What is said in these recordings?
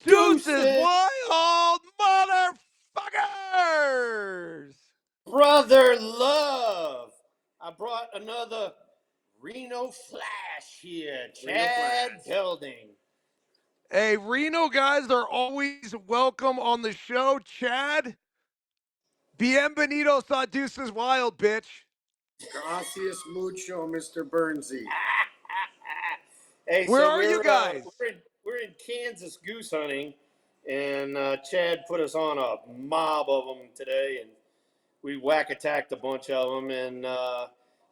Deuces Deuces, wild motherfuckers! brother love. I brought another Reno Flash here, Chad Belding. Hey, Reno guys are always welcome on the show. Chad, bienvenidos a Deuces Wild, bitch. Gracias mucho, Mr. Burnsy. Hey, Where so are you we're guys? we're in Kansas goose hunting, and Chad put us on a mob of them today, and we whack attacked a bunch of them, and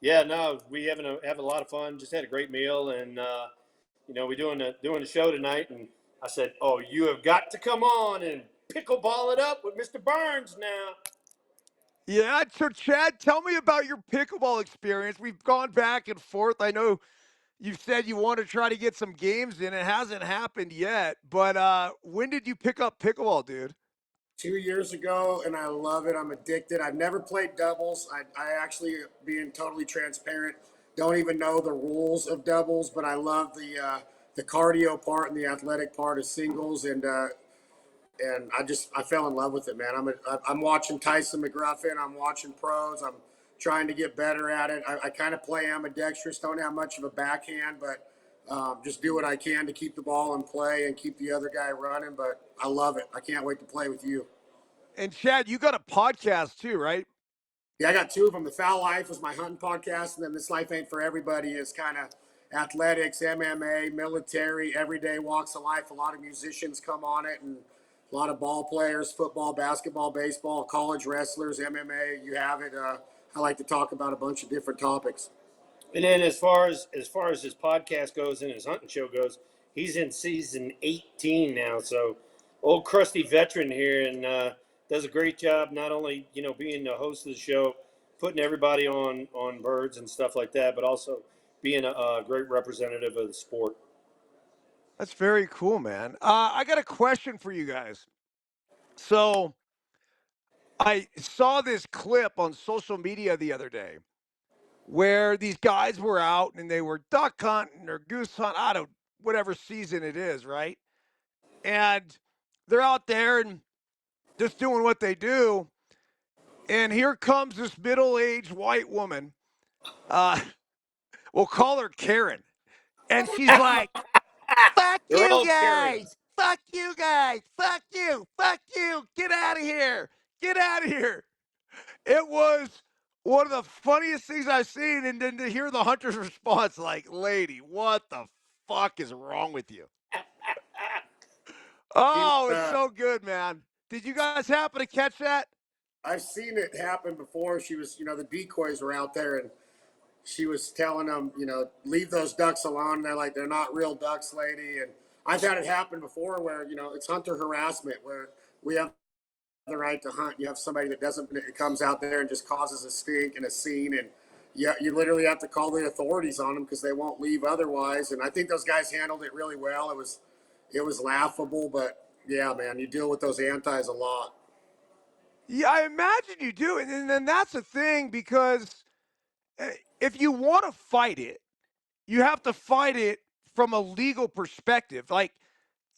yeah, no, we having a lot of fun. Just had a great meal, and we doing the show tonight, and I said, oh, you have got to come on and pickleball it up with Mr. Byrnes now. Yeah, so Chad, tell me about your pickleball experience. We've gone back and forth. I know you said you want to try to get some games in. It hasn't happened yet, but when did you pick up pickleball, dude? 2 years ago, and I love it. I'm addicted. I've never played doubles. I actually, being totally transparent, don't even know the rules of doubles, but I love the cardio part and the athletic part of singles, and I fell in love with it, man. I'm watching Tyson McGruffin. I'm watching pros. I'm trying to get better at it. I kind of play ambidextrous. Don't have much of a backhand, but just do what I can to keep the ball in play and keep the other guy running. But I love it. I can't wait to play with you. And Chad, you got a podcast too, right? Yeah, I got two of them. The Fowl Life is my hunting podcast, and then This Life Ain't for Everybody is kind of athletics, MMA, military, everyday walks of life. A lot of musicians come on it, and a lot of ball players, football, basketball, baseball, college wrestlers, MMA. You have it. I like to talk about a bunch of different topics. And then as far as his podcast goes and his hunting show goes, he's in season 18 now. So old crusty veteran here, and does a great job. Not only being the host of the show, putting everybody on birds and stuff like that, but also being a great representative of the sport. That's very cool, man. I got a question for you guys. So I saw this clip on social media the other day where these guys were out and they were duck hunting or goose hunting, I don't, whatever season it is, right? And they're out there and just doing what they do. And here comes this middle-aged white woman. We'll call her Karen. And she's like, fuck They're you all Karens. guys. Fuck you guys. Fuck you. Fuck you. Get out of here. Get out of here. It was one of the funniest things I've seen. And then to hear the hunter's response, like, lady, what the fuck is wrong with you? Oh, it's so good, man. Did you guys happen to catch that? I've seen it happen before. She was, the decoys were out there, and she was telling them, leave those ducks alone. And they're like, they're not real ducks, lady. And I've had it happen before where, it's hunter harassment, where we have the right to hunt. You have somebody that doesn't, it comes out there and just causes a stink and a scene. And you literally have to call the authorities on them because they won't leave otherwise. And I think those guys handled it really well. It was laughable, but yeah, man, you deal with those antis a lot. Yeah, I imagine you do. And then that's the thing because if you want to fight it, you have to fight it from a legal perspective. Like,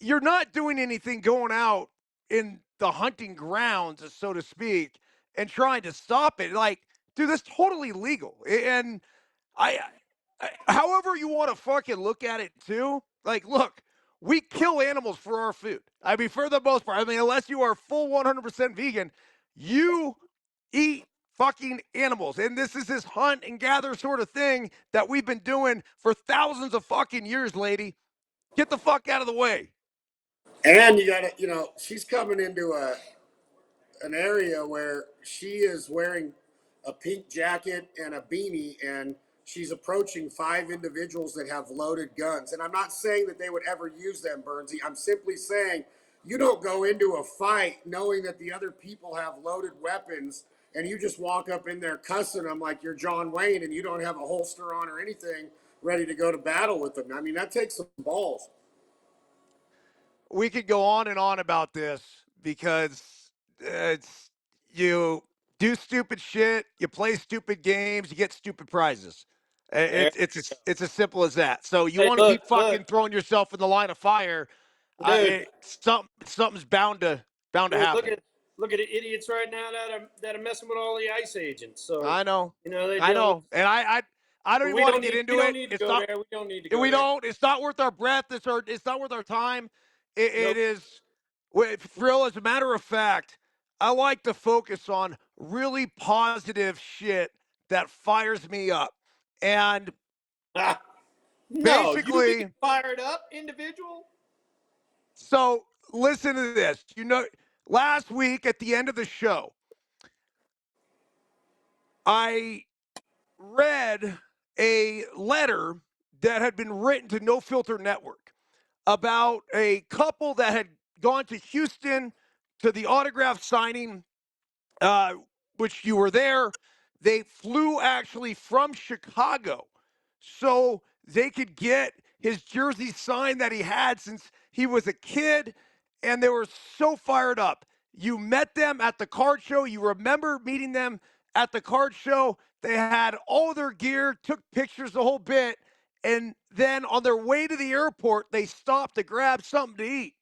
you're not doing anything going out in the hunting grounds, so to speak, and trying to stop it. Like, dude, that's totally legal. And I however you want to fucking look at it too. Like, look, we kill animals for our food. I mean, for the most part. I mean, unless you are full 100% vegan, you eat fucking animals. And this is this hunt and gather sort of thing that we've been doing for thousands of fucking years, lady. Get the fuck out of the way. And you got to, she's coming into an area where she is wearing a pink jacket and a beanie, and she's approaching 5 individuals that have loaded guns. And I'm not saying that they would ever use them, Burnsy. I'm simply saying you don't go into a fight knowing that the other people have loaded weapons, and you just walk up in there cussing them like you're John Wayne, and you don't have a holster on or anything ready to go to battle with them. I mean, that takes some balls. We could go on and on about this because it's you do stupid shit, you play stupid games, you get stupid prizes. It's as simple as that. So you Hey, want to keep look, fucking throwing yourself in the line of fire. Dude, something's bound to dude, happen. look at the idiots right now that are messing with all the ICE agents. So I know, they I deal with. know, and I don't even We want to don't get need we into don't it. need to It's go not. there. We don't need to go We there. don't. It's not worth our breath. It's not worth our time. It Nope. is. Thrill, as a matter of fact, I like to focus on really positive shit that fires me up. And No, you be basically, fired up, individual. so listen to this. Last week at the end of the show, I read a letter that had been written to No Filter Network about a couple that had gone to Houston to the autograph signing, uh, which you were there. They flew actually from Chicago so they could get his jersey signed that he had since he was a kid. And they were so fired up. You met them at the card show. You remember meeting them at the card show. They had all their gear, took pictures, the whole bit. And then on their way to the airport, they stopped to grab something to eat.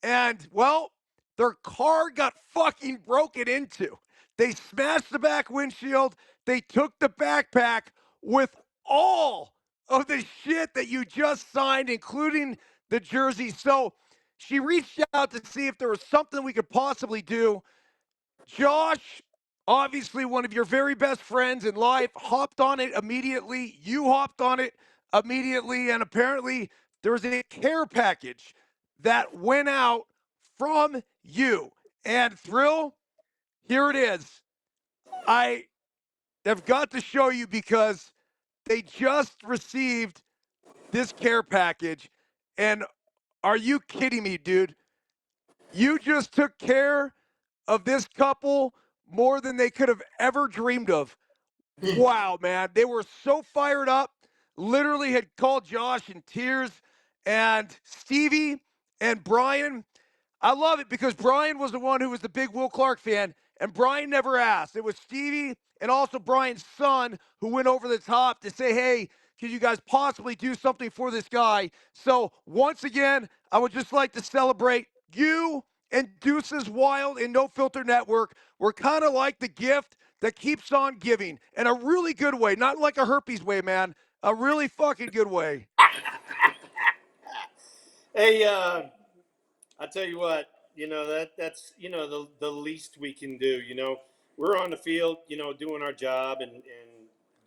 And, well, their car got fucking broken into. They smashed the back windshield. They took the backpack with all of the shit that you just signed, including the jersey. So she reached out to see if there was something we could possibly do. Josh, obviously one of your very best friends in life, hopped on it immediately. You hopped on it immediately. And apparently there was a care package that went out from you. And Thrill, here it is. I have got to show you because they just received this care package. And are you kidding me, dude? You just took care of this couple more than they could have ever dreamed of. Wow, man. They were so fired up. Literally had called Josh in tears. And Stevie and Brian, I love it because Brian was the one who was the big Will Clark fan, and Brian never asked. It was Stevie and also Brian's son who went over the top to say, hey, can you guys possibly do something for this guy? So, once again, I would just like to celebrate you and Deuces Wild and No Filter Network. We're kind of like the gift that keeps on giving in a really good way, not like a herpes way, man. A really fucking good way. Hey, I tell you what, that's the least we can do. We're on the field, doing our job and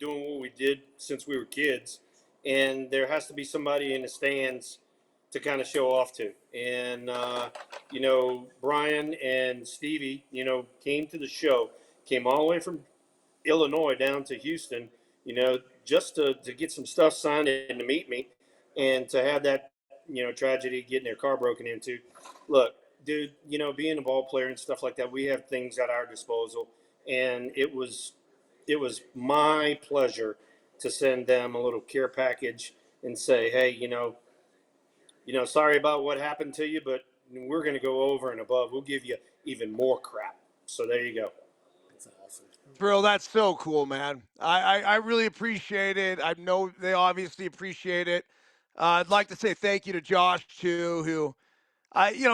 doing what we did since we were kids, and there has to be somebody in the stands to kind of show off to. And Brian and Stevie, came to the show, came all the way from Illinois down to Houston, just to get some stuff signed and to meet me, and to have that tragedy, getting their car broken into. Look, dude, being a ball player and stuff like that, we have things at our disposal, and it was my pleasure to send them a little care package and say, hey, sorry about what happened to you, but we're going to go over and above. We'll give you even more crap. So there you go. That's awesome. Bro, that's so cool, man. I really appreciate it. I know they obviously appreciate it. I'd like to say thank you to Josh too, who,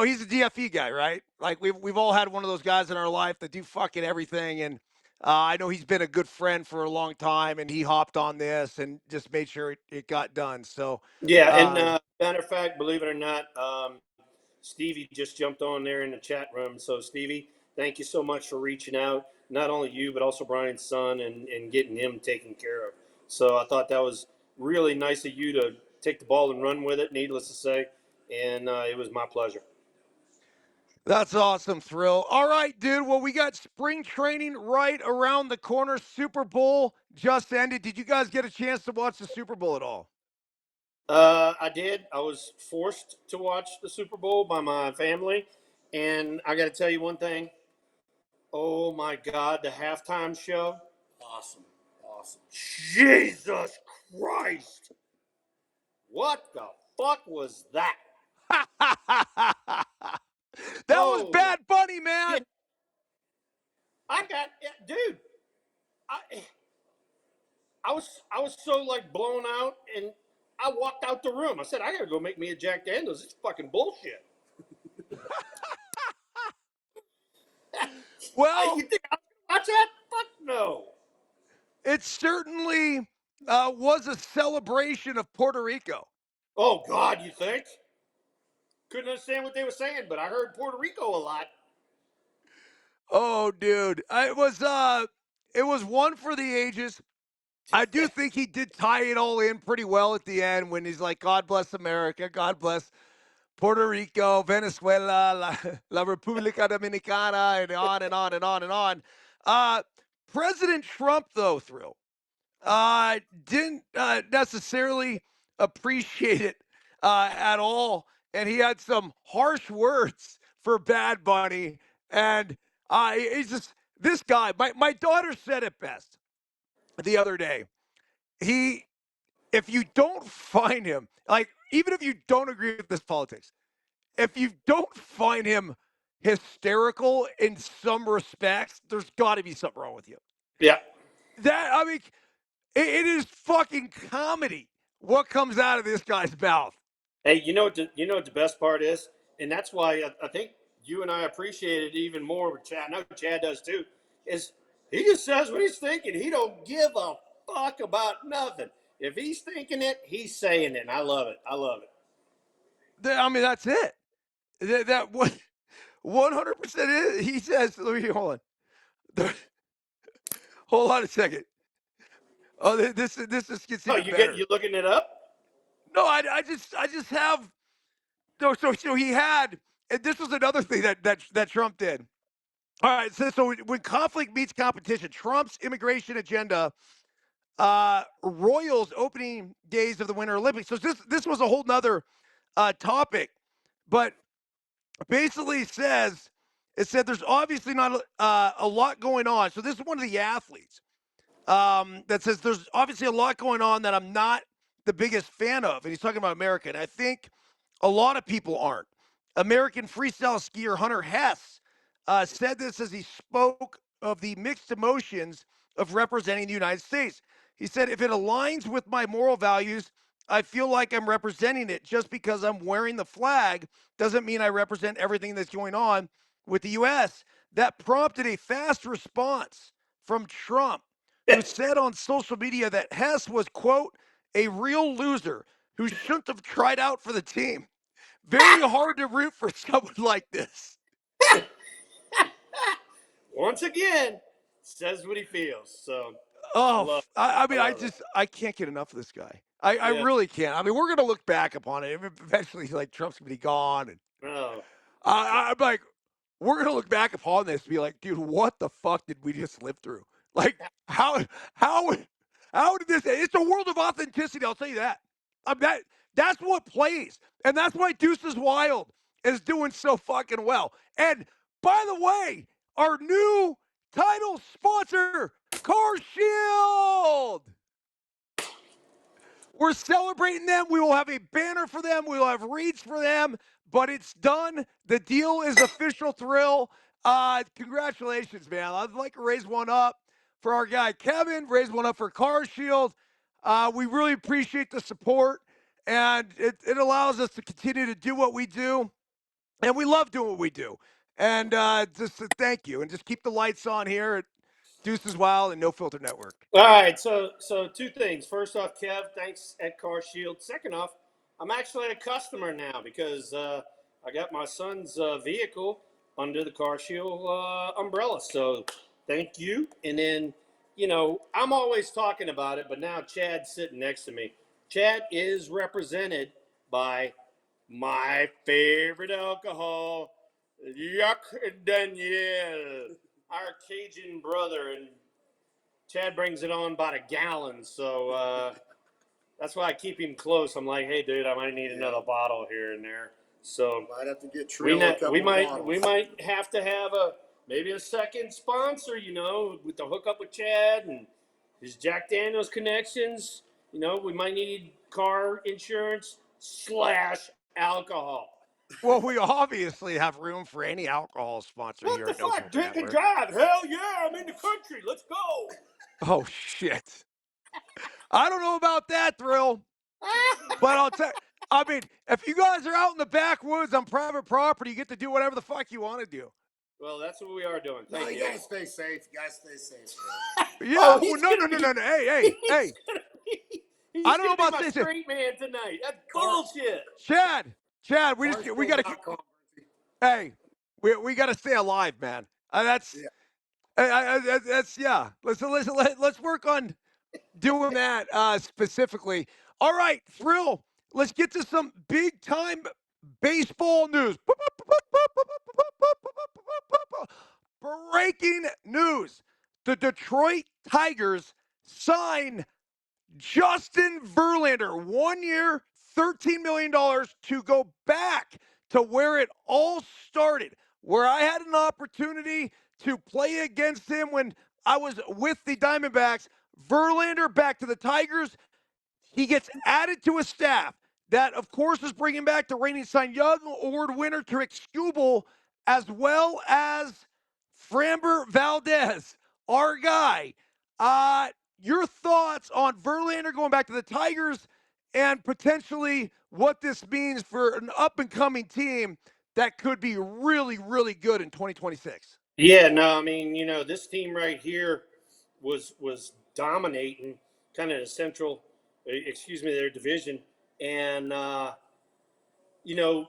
he's a DFE guy, right? Like we've all had one of those guys in our life that do fucking everything, and I know he's been a good friend for a long time, and he hopped on this and just made sure it got done. So, Yeah, and uh, matter of fact, believe it or not, Stevie just jumped on there in the chat room. So, Stevie, thank you so much for reaching out. Not only you, but also Brian's son and getting him taken care of. So, I thought that was really nice of you to take the ball and run with it, needless to say. And it was my pleasure. that's awesome, Thrill. All right, dude. Well, we got spring training right around the corner. Super Bowl just ended. Did you guys get a chance to watch the Super Bowl at all? I did. I was forced to watch the Super Bowl by my family. And I got to tell you one thing. Oh, my God, the halftime show. Awesome. Awesome. Jesus Christ. What the fuck was that? That was Holy Bad Bunny, man. shit. Dude, I, I was so like blown out, and I walked out the room. I said, I gotta go make me a Jack Daniels. It's fucking bullshit. Well, You think I watch that? Fuck no. it certainly was a celebration of Puerto Rico. Oh God, you think? Couldn't understand what they were saying, but I heard Puerto Rico a lot. Oh, dude, it was one for the ages. I do think he did tie it all in pretty well at the end when he's like, "God bless America, God bless Puerto Rico, Venezuela, La República Dominicana," and on and on and on and on. Uh, President Trump, though, Thrill, didn't necessarily appreciate it at all, and he had some harsh words for Bad Bunny. And he's just this guy. My daughter said it best the other day. He, if you don't find him, like even if you don't agree with this politics, if you don't find him hysterical in some respects, there's got to be something wrong with you. Yeah. That I mean, it is fucking comedy what comes out of this guy's mouth. Hey, you know what the best part is, and that's why I think you and I appreciate it even more with Chad. I know Chad does too. Is he just says what he's thinking. He don't give a fuck about nothing. If he's thinking it, he's saying it. And I love it. I love it. I mean, that's it. That what 100% is. He says, let me hold on. Hold on a second. Oh, this just gets Oh, even better. you looking it up? No, I just have no. So he had, and this was another thing that Trump did. All right, so when conflict meets competition, Trump's immigration agenda Royals opening days of the Winter Olympics. So this was a whole nother topic, but basically it said there's obviously not a lot going on. So this is one of the athletes that says there's obviously a lot going on that I'm not the biggest fan of, and he's talking about America. And I think a lot of people aren't. American freestyle skier Hunter Hess said this as he spoke of the mixed emotions of representing the United States. He said, if it aligns with my moral values, I feel like I'm representing it. Just because I'm wearing the flag doesn't mean I represent everything that's going on with the U.S. That prompted a fast response from Trump, who said on social media that Hess was, quote, a real loser who shouldn't have tried out for the team. Very hard to root for someone like this. Once again, says what he feels. So I Oh, love I I mean, love it. I can't get enough of this guy. I Yeah. really can't. I mean, we're gonna look back upon it. Eventually, like Trump's gonna be gone, and Oh. I'm like, we're gonna look back upon this and be like, dude, what the fuck did we just live through? Like, how how did this? It's a world of authenticity. I'll tell you that. That's what plays, and that's why Deuces Wild is doing so fucking well. And by the way, our new title sponsor, Car Shield. We're celebrating them. We will have a banner for them. We will have wreaths for them, but it's done. The deal is official, Thrill. Congratulations, man. I'd like to raise one up for our guy Kevin, raise one up for Car Shield. We really appreciate the support, and it allows us to continue to do what we do, and we love doing what we do. And just thank you, and just keep the lights on here at Deuces Wild and No Filter Network. All right, so two things. First off, Kev, thanks at Car Shield. Second off, I'm actually a customer now because I got my son's vehicle under the Car Shield umbrella. So thank you. And then, I'm always talking about it, but now Chad's sitting next to me. Chad is represented by my favorite alcohol, Yuck Danielle, our Cajun brother, and Chad brings it on about a gallon, so that's why I keep him close. I'm like, hey, dude, I might need another bottle here and there. So Might have to get Trill a couple we might bottles. have to have maybe a second sponsor, with the hookup with Chad and his Jack Daniels connections. We might need car insurance / alcohol. Well, we obviously have room for any alcohol sponsor What here the at No fuck? Filter Drink and Network. drive. Hell yeah, I'm in the country. Let's go. Oh shit! I don't know about that, Thrill, but I'll tell. I mean, if you guys are out in the backwoods on private property, you get to do whatever the fuck you want to do. Well, that's what we are doing. No, Thank you you. gotta stay safe. You gotta stay safe. Yeah. Oh, Well, he's no, gonna no, no, be. no, no. Hey, hey, He's hey. gonna be. I He's don't know gonna be about my this. straight man tonight. That's Bar- bullshit. Chad, we got to. Barstool.com. Hey, we got to stay alive, man. That's Yeah. that's yeah. Let's work on doing that specifically. All right, Thrill. Let's get to some big time baseball news. Breaking news: the Detroit Tigers sign Justin Verlander, 1 year, $13 million to go back to where it all started, where I had an opportunity to play against him when I was with the Diamondbacks. Verlander back to the Tigers. He gets added to a staff that, of course, is bringing back the reigning Cy Young Award winner Tarek Skubal, as well as Framber Valdez, our guy. Your thoughts on Verlander going back to the Tigers and potentially what this means for an up and coming team that could be really, really good in 2026? Yeah, no, I mean, this team right here was dominating kind of the central, their division, and you know,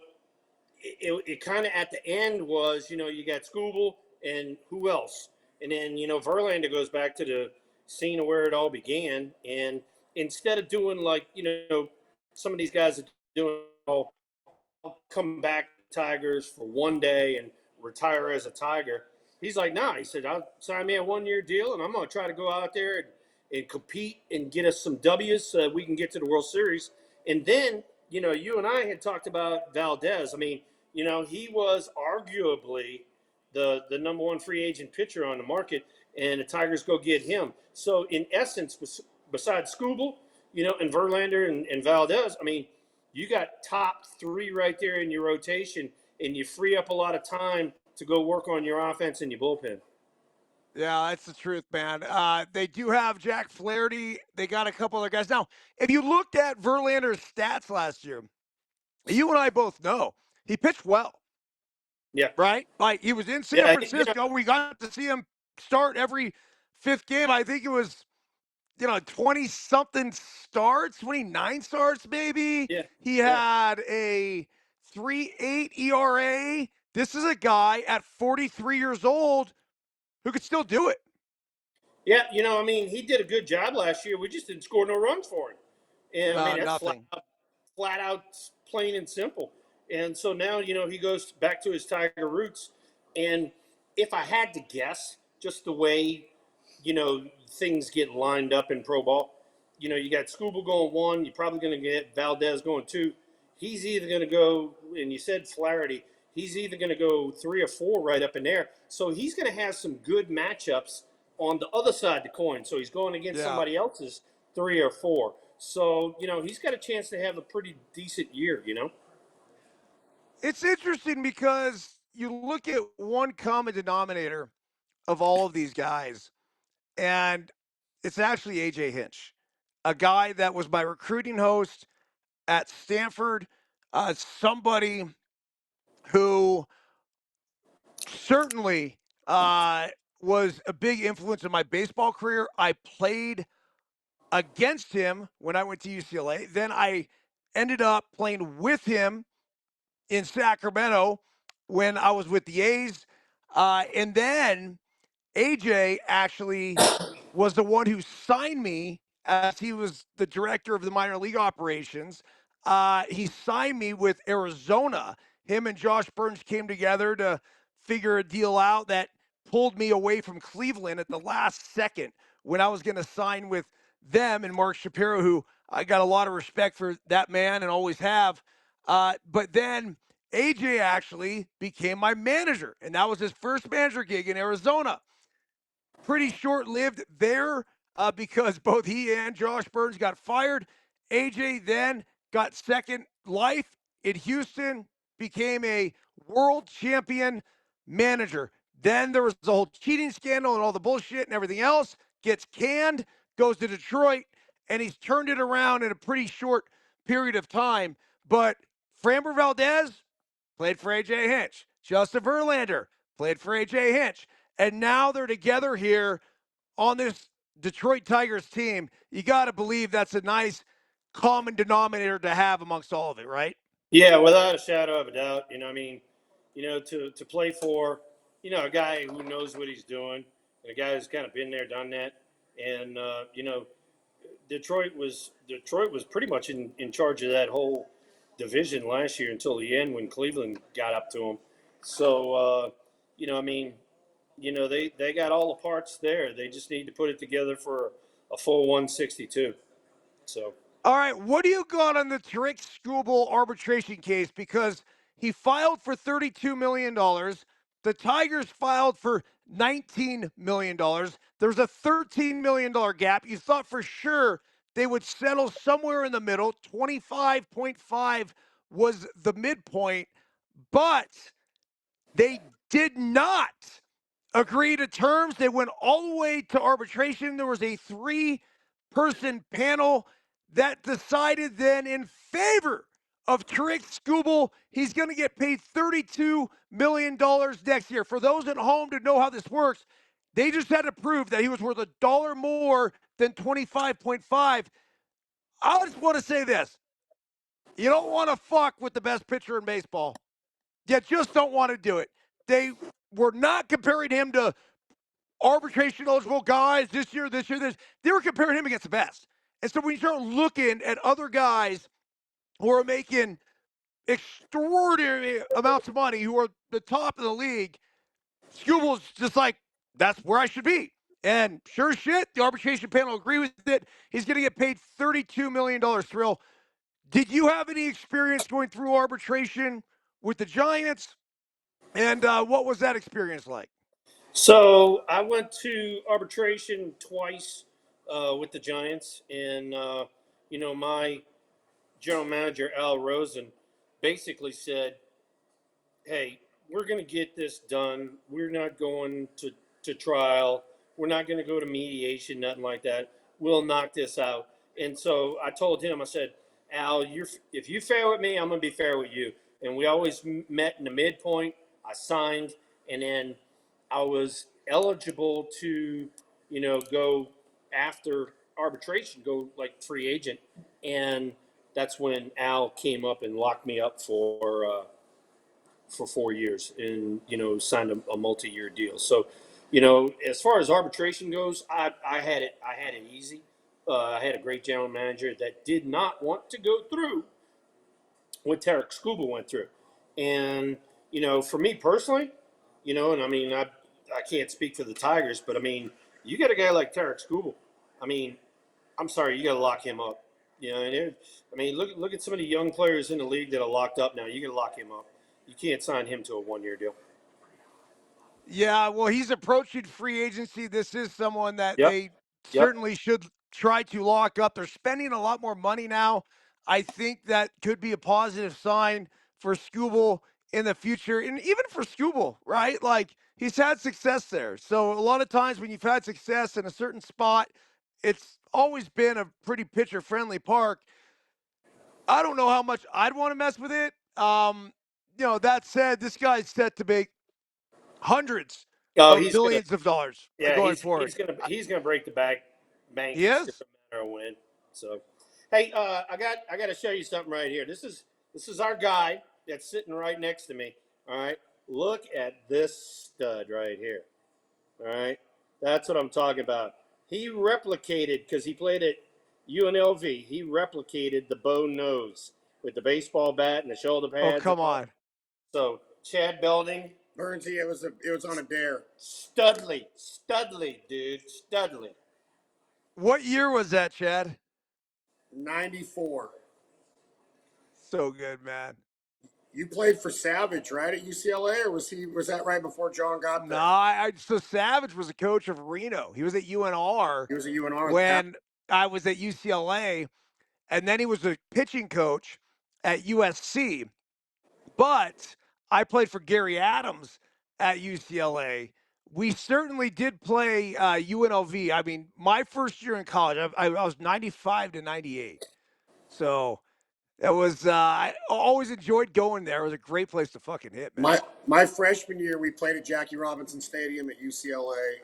it kind of at the end was, you got Scooble and who else, and then Verlander goes back to the scene of where it all began, and instead of doing like some of these guys are doing, I'll come back to Tigers for one day and retire as a Tiger. He's like, nah. He said, I'll sign me a 1 year deal, and I'm going to try to go out there and compete and get us some W's so that we can get to the World Series. And then, you and I had talked about Valdez. I mean, he was arguably the number one free agent pitcher on the market, and the Tigers go get him. So, in essence, besides Scooble, and Verlander and Valdez, I mean, you got top three right there in your rotation, and you free up a lot of time to go work on your offense and your bullpen. Yeah, that's the truth, man. They do have Jack Flaherty. They got a couple other guys. Now, if you looked at Verlander's stats last year, you and I both know he pitched well, Yeah, right? Like he was in San yeah, Francisco. We got to see him start every fifth game. I think it was, 20 something starts, 29 starts, maybe. yeah, He yeah, had a 3.8 ERA. This is a guy at 43 years old who could still do it. yeah. I mean, he did a good job last year. We just didn't score no runs for him, and I mean that's Nothing. flat out, plain and simple. And so now he goes back to his Tiger roots. And if I had to guess, just the way things get lined up in pro ball. You got Scuba going one. You're probably going to get Valdez going two. He's either going to go, and you said Flaherty. He's either going to go 3 or 4 right up in there. So he's going to have some good matchups on the other side of the coin. So he's going against Yeah. somebody else's 3 or 4. So he's got a chance to have a pretty decent year. It's interesting because you look at one common denominator of all of these guys, and it's actually AJ Hinch, a guy that was my recruiting host at Stanford, somebody who certainly was a big influence in my baseball career. I played against him when I went to UCLA. Then I ended up playing with him in Sacramento when I was with the A's. And then AJ actually was the one who signed me as he was the director of the minor league operations. He signed me with Arizona. Him and Josh Byrnes came together to figure a deal out that pulled me away from Cleveland at the last second when I was going to sign with them and Mark Shapiro, who I got a lot of respect for that man and always have. But then AJ actually became my manager, and that was his first manager gig in Arizona. Pretty short lived there because both he and Josh Byrnes got fired. AJ then got second life in Houston, became a world champion manager. Then there was the whole cheating scandal and all the bullshit and everything else. Gets canned, goes to Detroit, and he's turned it around in a pretty short period of time. But Framber Valdez played for AJ Hinch. Justin Verlander played for AJ Hinch, and now they're together here on this Detroit Tigers team. You got to believe that's a nice common denominator to have amongst all of it, right? Yeah, without a shadow of a doubt. To play for, a guy who knows what he's doing, and a guy who's kind of been there, done that, and Detroit was pretty much in charge of that whole division last year until the end when Cleveland got up to them. So, they got all the parts there. They just need to put it together for a full 162. So. All right, what do you got on the Tarek Skubal arbitration case? Because he filed for $32 million. The Tigers filed for $19 million. There's a $13 million gap. You thought for sure they would settle somewhere in the middle. 25.5 was the midpoint, but they did not agree to terms. They went all the way to arbitration. There was a three-person panel that decided then in favor of Tarek Skubal. He's going to get paid $32 million next year. For those at home to know how this works, they just had to prove that he was worth $1 more than 25.5. I just want to say this. You don't want to fuck with the best pitcher in baseball. You just don't want to do it. They were not comparing him to arbitration eligible guys this year. They were comparing him against the best. And so when you start looking at other guys who are making extraordinary amounts of money, who are the top of the league, Skubal's just like, that's where I should be. And sure as shit, the arbitration panel agree with it. He's going to get paid $32 million. Thrill, did you have any experience going through arbitration with the Giants? And what was that experience like? So I went to arbitration twice with the Giants, and my general manager Al Rosen basically said, "Hey, we're going to get this done. We're not going to trial. We're not going to go to mediation, nothing like that. We'll knock this out." And so I told him, I said, "Al, if you fair with me, I'm going to be fair with you." And we always met in the midpoint. I signed, and then I was eligible to, go after arbitration, go like free agent, and that's when Al came up and locked me up for 4 years and signed a multi-year deal. So, as far as arbitration goes, I had it easy. I had a great general manager that did not want to go through what Tarek Skubal went through, and for me personally, and I mean I can't speak for the Tigers, but I mean you got a guy like Tarek Skubal. I mean, I'm sorry, you got to lock him up. Look at some of the young players in the league that are locked up now. You got to lock him up. You can't sign him to a 1-year deal. Yeah, well, he's approaching free agency. This is someone that Yep. they Yep. certainly should try to lock up. They're spending a lot more money now. I think that could be a positive sign for Skubal in the future, and even for Skubal, right? Like he's had success there. So a lot of times when you've had success in a certain spot, it's always been a pretty pitcher-friendly park. I don't know how much I'd want to mess with it. That said, this guy's set to make hundreds Oh, of he's gonna. millions of dollars Yeah, going he's forward. he's gonna he's gonna break the bank. He It's just is? a matter of when. So, hey, I got to show you something right here. This is our guy that's sitting right next to me. All right, look at this stud right here. All right, that's what I'm talking about. He replicated because he played at UNLV. He replicated the bow nose with the baseball bat and the shoulder Oh, pads and come all. on. So Chad Belding, Byrnesy, it was on a dare. Studley, dude, Studley. What year was that, Chad? 94. So good, man. You played for Savage, right, at UCLA, or was that right before John got No, there? so Savage was a coach of Reno. He was at UNR He was at UNR. when I was at UCLA, and then he was a pitching coach at USC. But I played for Gary Adams at UCLA. We certainly did play UNLV. I mean, my first year in college, I was 95 to 98. So It was I always enjoyed going there. It was a great place to fucking hit, man. My freshman year, we played at Jackie Robinson Stadium at UCLA.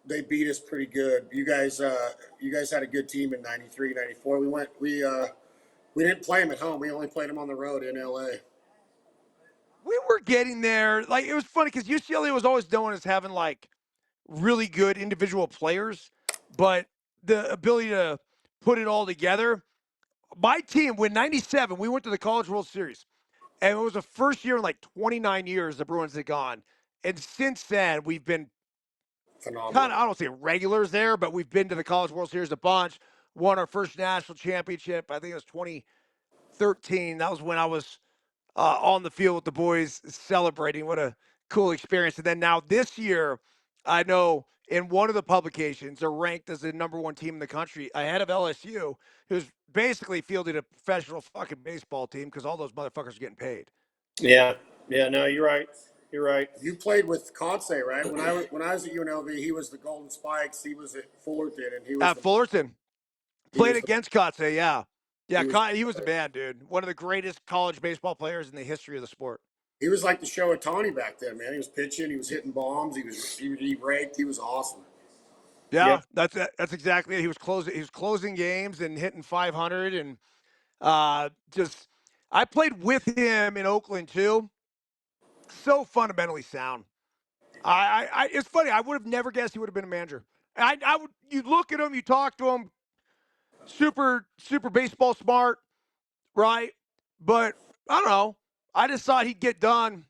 They beat us pretty good. You guys had a good team in '93, '94. We didn't play them at home. We only played them on the road in LA. We were getting there. Like it was funny because UCLA was always known as having like really good individual players, but the ability to put it all together. My team, when '97, we went to the College World Series, and it was the first year in like 29 years the Bruins had gone. And since then, we've been kind Phenomenal. of, I don't say regulars there, but we've been to the College World Series a bunch. Won our first national championship. I think it was 2013. That was when I was on the field with the boys celebrating. What a cool experience. And then now this year, I know in one of the publications, they're ranked as the number one team in the country ahead of LSU, who's basically fielding a professional fucking baseball team because all those motherfuckers are getting paid. Yeah. Yeah. No, you're right. You're right. You played with Conce, right? When I was at UNLV, he was the Golden Spikes. He was at Fullerton, and At Fullerton, he played was the against Kotze, yeah. Yeah, he was He was the man, dude. One of the greatest college baseball players in the history of the sport. he was like the show of Tawny back then, man. He was pitching, he was hitting bombs, he raked, he was awesome. Yeah, Yep. that's exactly it. He was closing games and hitting 500 and just I played with him in Oakland too. So fundamentally sound. It's funny. I would have never guessed he would have been a manager. I would. You look at him, you talk to him, super baseball smart, right? But I don't know. I just thought he'd get done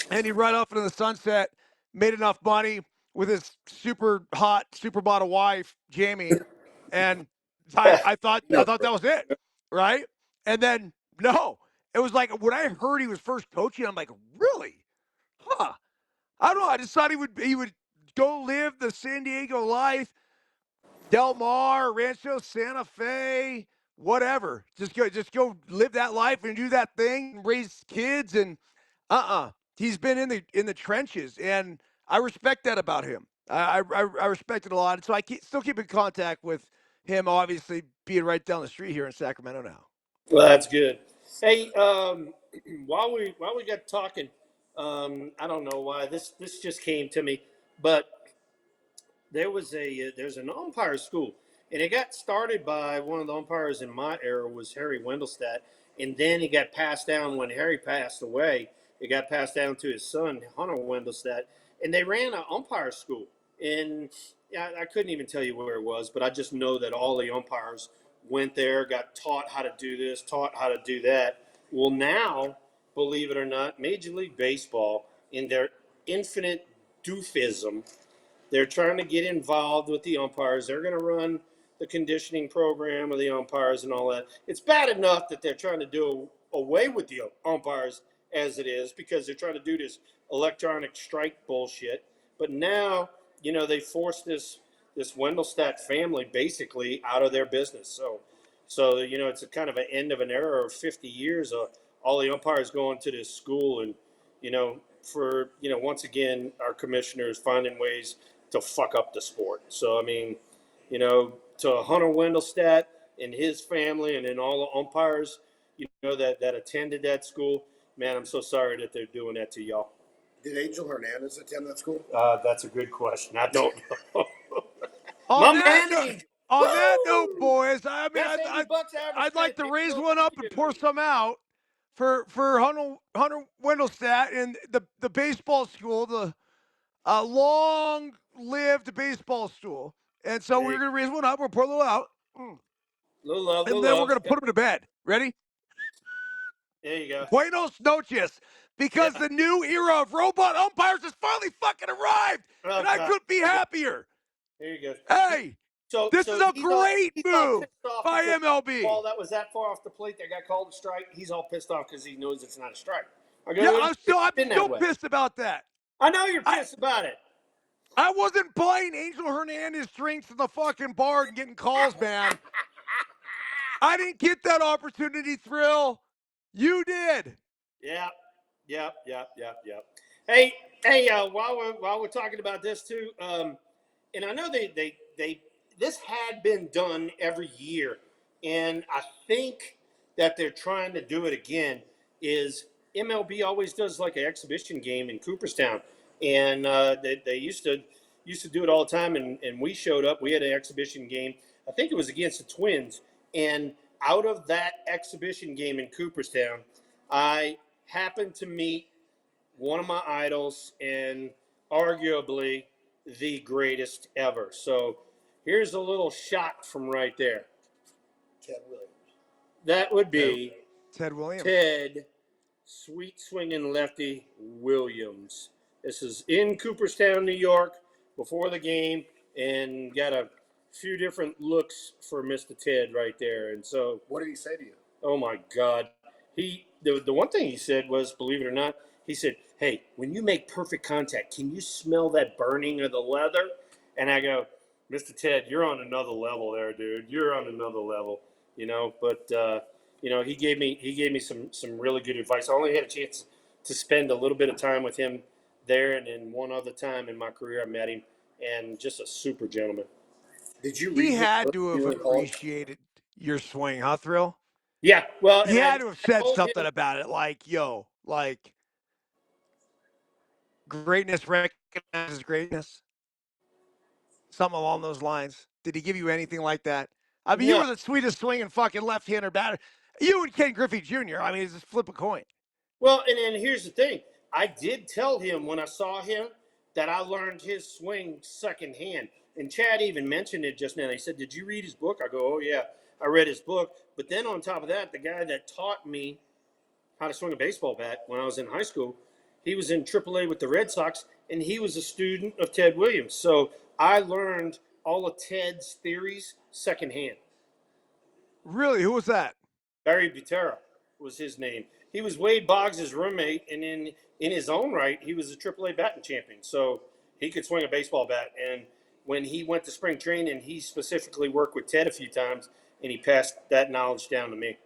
and he'd ride off into the sunset, made enough money with his super hot supermodel wife, Jamie, and I thought You know, that was it, right? And then no, it was like when I heard he was first coaching, I'm like, really? Huh? I don't know. I just thought he would go live the San Diego life, Del Mar, Rancho Santa Fe, whatever. Just go live that life and do that thing, and raise kids, and he's been in the trenches, and I respect that about him. I respect it a lot, and so still keep in contact with him. Obviously, being right down the street here in Sacramento now. Well, that's good. Hey, while we got talking, I don't know why this just came to me, but there's an umpire school, and it got started by one of the umpires in my era was Harry Wendelstedt, and then it got passed down when Harry passed away. It got passed down to his son Hunter Wendelstedt, and they ran an umpire school. And I couldn't even tell you where it was, but I just know that all the umpires went there, got taught how to do this, taught how to do that. Well, now, believe it or not, Major League Baseball, in their infinite doofism, they're trying to get involved with the umpires. They're going to run the conditioning program of the umpires and all that. It's bad enough that they're trying to do away with the umpires as it is because they're trying to do this electronic strike bullshit. But now, they forced this Wendelstadt family basically out of their business. So it's a kind of an end of an era of 50 years of all the umpires going to this school and once again our commissioners finding ways to fuck up the sport. So I mean, to Hunter Wendelstadt and his family, and then all the umpires, that attended that school, man, I'm so sorry that they're doing that to y'all. did Angel Hernandez attend that school? That's a good question. I don't know. On My that man, note, Angel. on that note, Woo! boys, I mean, That's $80 average. I'd like to Make raise a one up and pour some out for Hunter Wendelstadt and the baseball school, the long-lived baseball school. And so we're gonna raise one up. We'll pour a little out, Little love, and little then we're love. gonna put him to bed. Ready? There you go. Buenos noches, because Yeah. the new era of robot umpires has finally fucking arrived, Oh, and I God. couldn't be happier. There you go. Hey, So this is a he's all great move pissed off by because the ball MLB. that was that far off the plate that got called a strike. He's all pissed off because he knows it's not a strike. Okay, Yeah, it's I'm been still that way. pissed about that. I know you're I pissed about it. I wasn't buying Angel Hernandez drinks in the fucking bar and getting calls, man. I didn't get that opportunity, Thrill. You did. Yep. Hey, while we're talking about this too, and I know they this had been done every year and I think that they're trying to do it again. Is MLB always does like an exhibition game in Cooperstown, and they used to do it all the time. And we showed up. We had an exhibition game. I think it was against the Twins, and out of that exhibition game in Cooperstown, I happened to meet one of my idols and arguably the greatest ever. So here's a little shot from right there. Ted Williams. That would Ted, be Ted Williams. Ted Sweet Swinging Lefty Williams. This is in Cooperstown, New York, before the game, and got a few different looks for Mr. Ted right there. And so, What did he say to you? oh my God, the one thing he said was, believe it or not, he said, "Hey, when you make perfect contact, can you smell that burning of the leather?" And I go, "Mr. Ted, you're on another level there, dude. You're on another level, you know." But he gave me some really good advice. I only had a chance to spend a little bit of time with him there, and then one other time in my career I met him, and just a super gentleman. Did you He read his had book to when have you were in college? appreciated your swing, huh, Thrill? Yeah, well, He and had to have I said told something him, about it, like, yo, like, greatness recognizes greatness, something along those lines. Did he give you anything like that? I mean, you no. were the sweetest swinging fucking left-hander batter. You and Ken Griffey Jr. I mean, it's just flip a coin. Well, and here's the thing. I did tell him when I saw him that I learned his swing secondhand. And Chad even mentioned it just now. He said, "Did you read his book?" I go, "Oh, yeah, I read his book." But then on top of that, the guy that taught me how to swing a baseball bat when I was in high school, he was in AAA with the Red Sox, and he was a student of Ted Williams. So I learned all of Ted's theories secondhand. Really? Who was that? Barry Butera was his name. He was Wade Boggs' roommate, and in his own right, he was a AAA batting champion. So he could swing a baseball bat. And when he went to spring training, he specifically worked with Ted a few times, and he passed that knowledge down to me.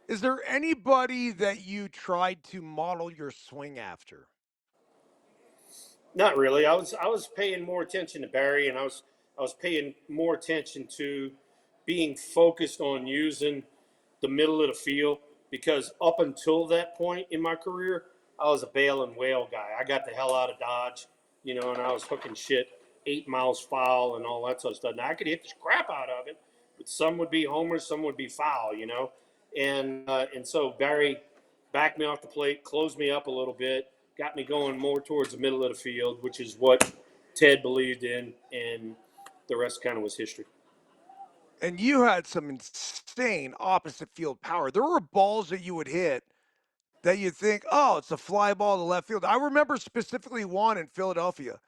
Is there anybody that you tried to model your swing after? Not really. I was paying more attention to Barry, and I was paying more attention to being focused on using the middle of the field because up until that point in my career, I was a bail and whale guy. I got the hell out of Dodge, and I was hooking shit 8 miles foul and all that sort of stuff. Now I could hit the crap out of it, but some would be homers, some would be foul. And so Barry backed me off the plate, closed me up a little bit, got me going more towards the middle of the field, which is what Ted believed in, and the rest kind of was history. And you had some insane opposite field power. There were balls that you would hit that you think, oh, it's a fly ball to left field. I remember specifically one in Philadelphia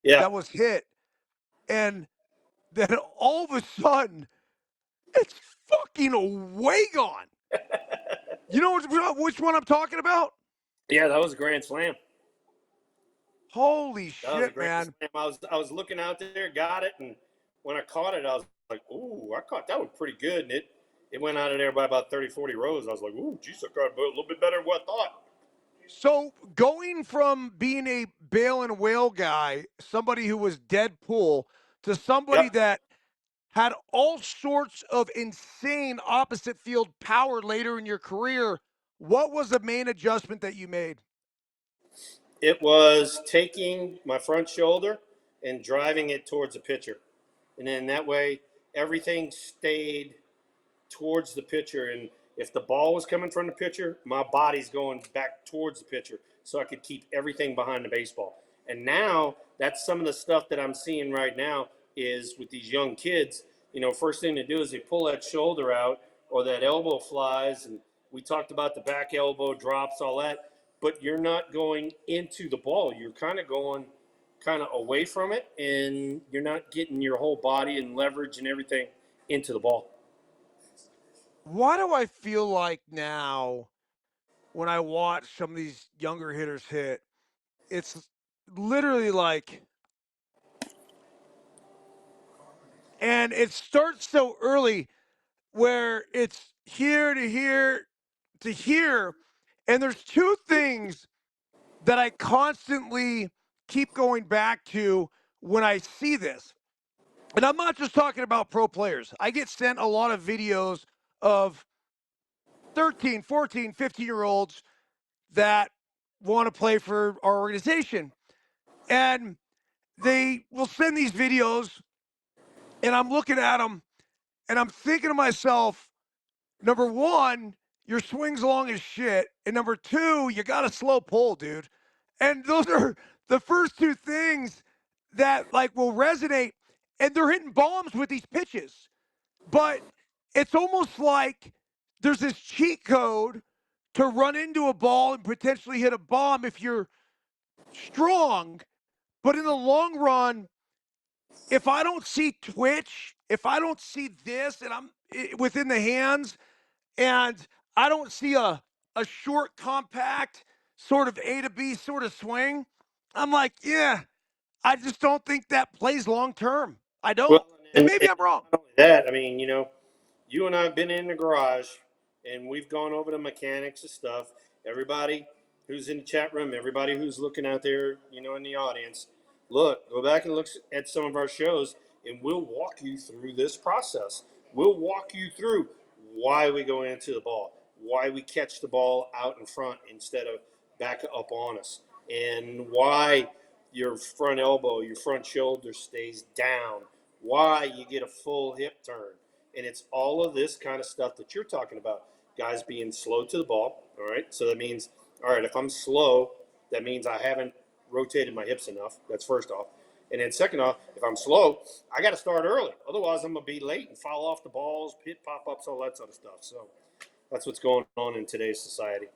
Yeah. that was hit, and then all of a sudden, it's fucking away gone. You know which one I'm talking about? Yeah, that was a grand slam. Holy That was a shit, grand man. slam. I was looking out there, got it, and when I caught it, I was like, "Ooh, I caught that one pretty good." And it went out of there by about 30, 40 rows. I was like, "Ooh, geez, I caught it a little bit better than what I thought." So going from being a bail and whale guy, somebody who was Deadpool, to somebody Yep. that had all sorts of insane opposite field power later in your career, what was the main adjustment that you made? It was taking my front shoulder and driving it towards the pitcher, and then that way everything stayed towards the pitcher. And if the ball was coming from the pitcher, my body's going back towards the pitcher so I could keep everything behind the baseball. And now that's some of the stuff that I'm seeing right now is with these young kids. First thing to do is they pull that shoulder out or that elbow flies. And we talked about the back elbow drops, all that. But you're not going into the ball. You're kind of going kind of away from it, and you're not getting your whole body and leverage and everything into the ball. Why do I feel like now when I watch some of these younger hitters hit, it's literally like, and it starts so early where it's here to here to here. And there's two things that I constantly keep going back to when I see this. and I'm not just talking about pro players. I get sent a lot of videos of 13, 14, 15-year-olds that want to play for our organization. And they will send these videos, and I'm looking at them, and I'm thinking to myself, number one, your swing's long as shit. And number two, you got a slow pull, dude. And those are the first two things that like will resonate. And they're hitting bombs with these pitches. But it's almost like there's this cheat code to run into a ball and potentially hit a bomb if you're strong. But in the long run, if I don't see twitch, if I don't see this and I'm within the hands and I don't see a short, compact, sort of A to B sort of swing, I'm like, yeah, I just don't think that plays long term. I don't. Well, And maybe I'm wrong. not only that, I mean, you and I have been in the garage and we've gone over the mechanics of stuff. Everybody who's in the chat room, everybody who's looking out there, in the audience, go back and look at some of our shows and we'll walk you through this process. We'll walk you through why we go into the ball, why we catch the ball out in front instead of back up on us, and why your front elbow, your front shoulder stays down, why you get a full hip turn. And it's all of this kind of stuff that you're talking about. Guys being slow to the ball. All right. So that means, all right, if I'm slow, that means I haven't rotated my hips enough. That's first off. And then second off, if I'm slow, I got to start early. Otherwise, I'm going to be late and foul off the balls, pit pop ups, all that sort of stuff. So that's what's going on in today's society.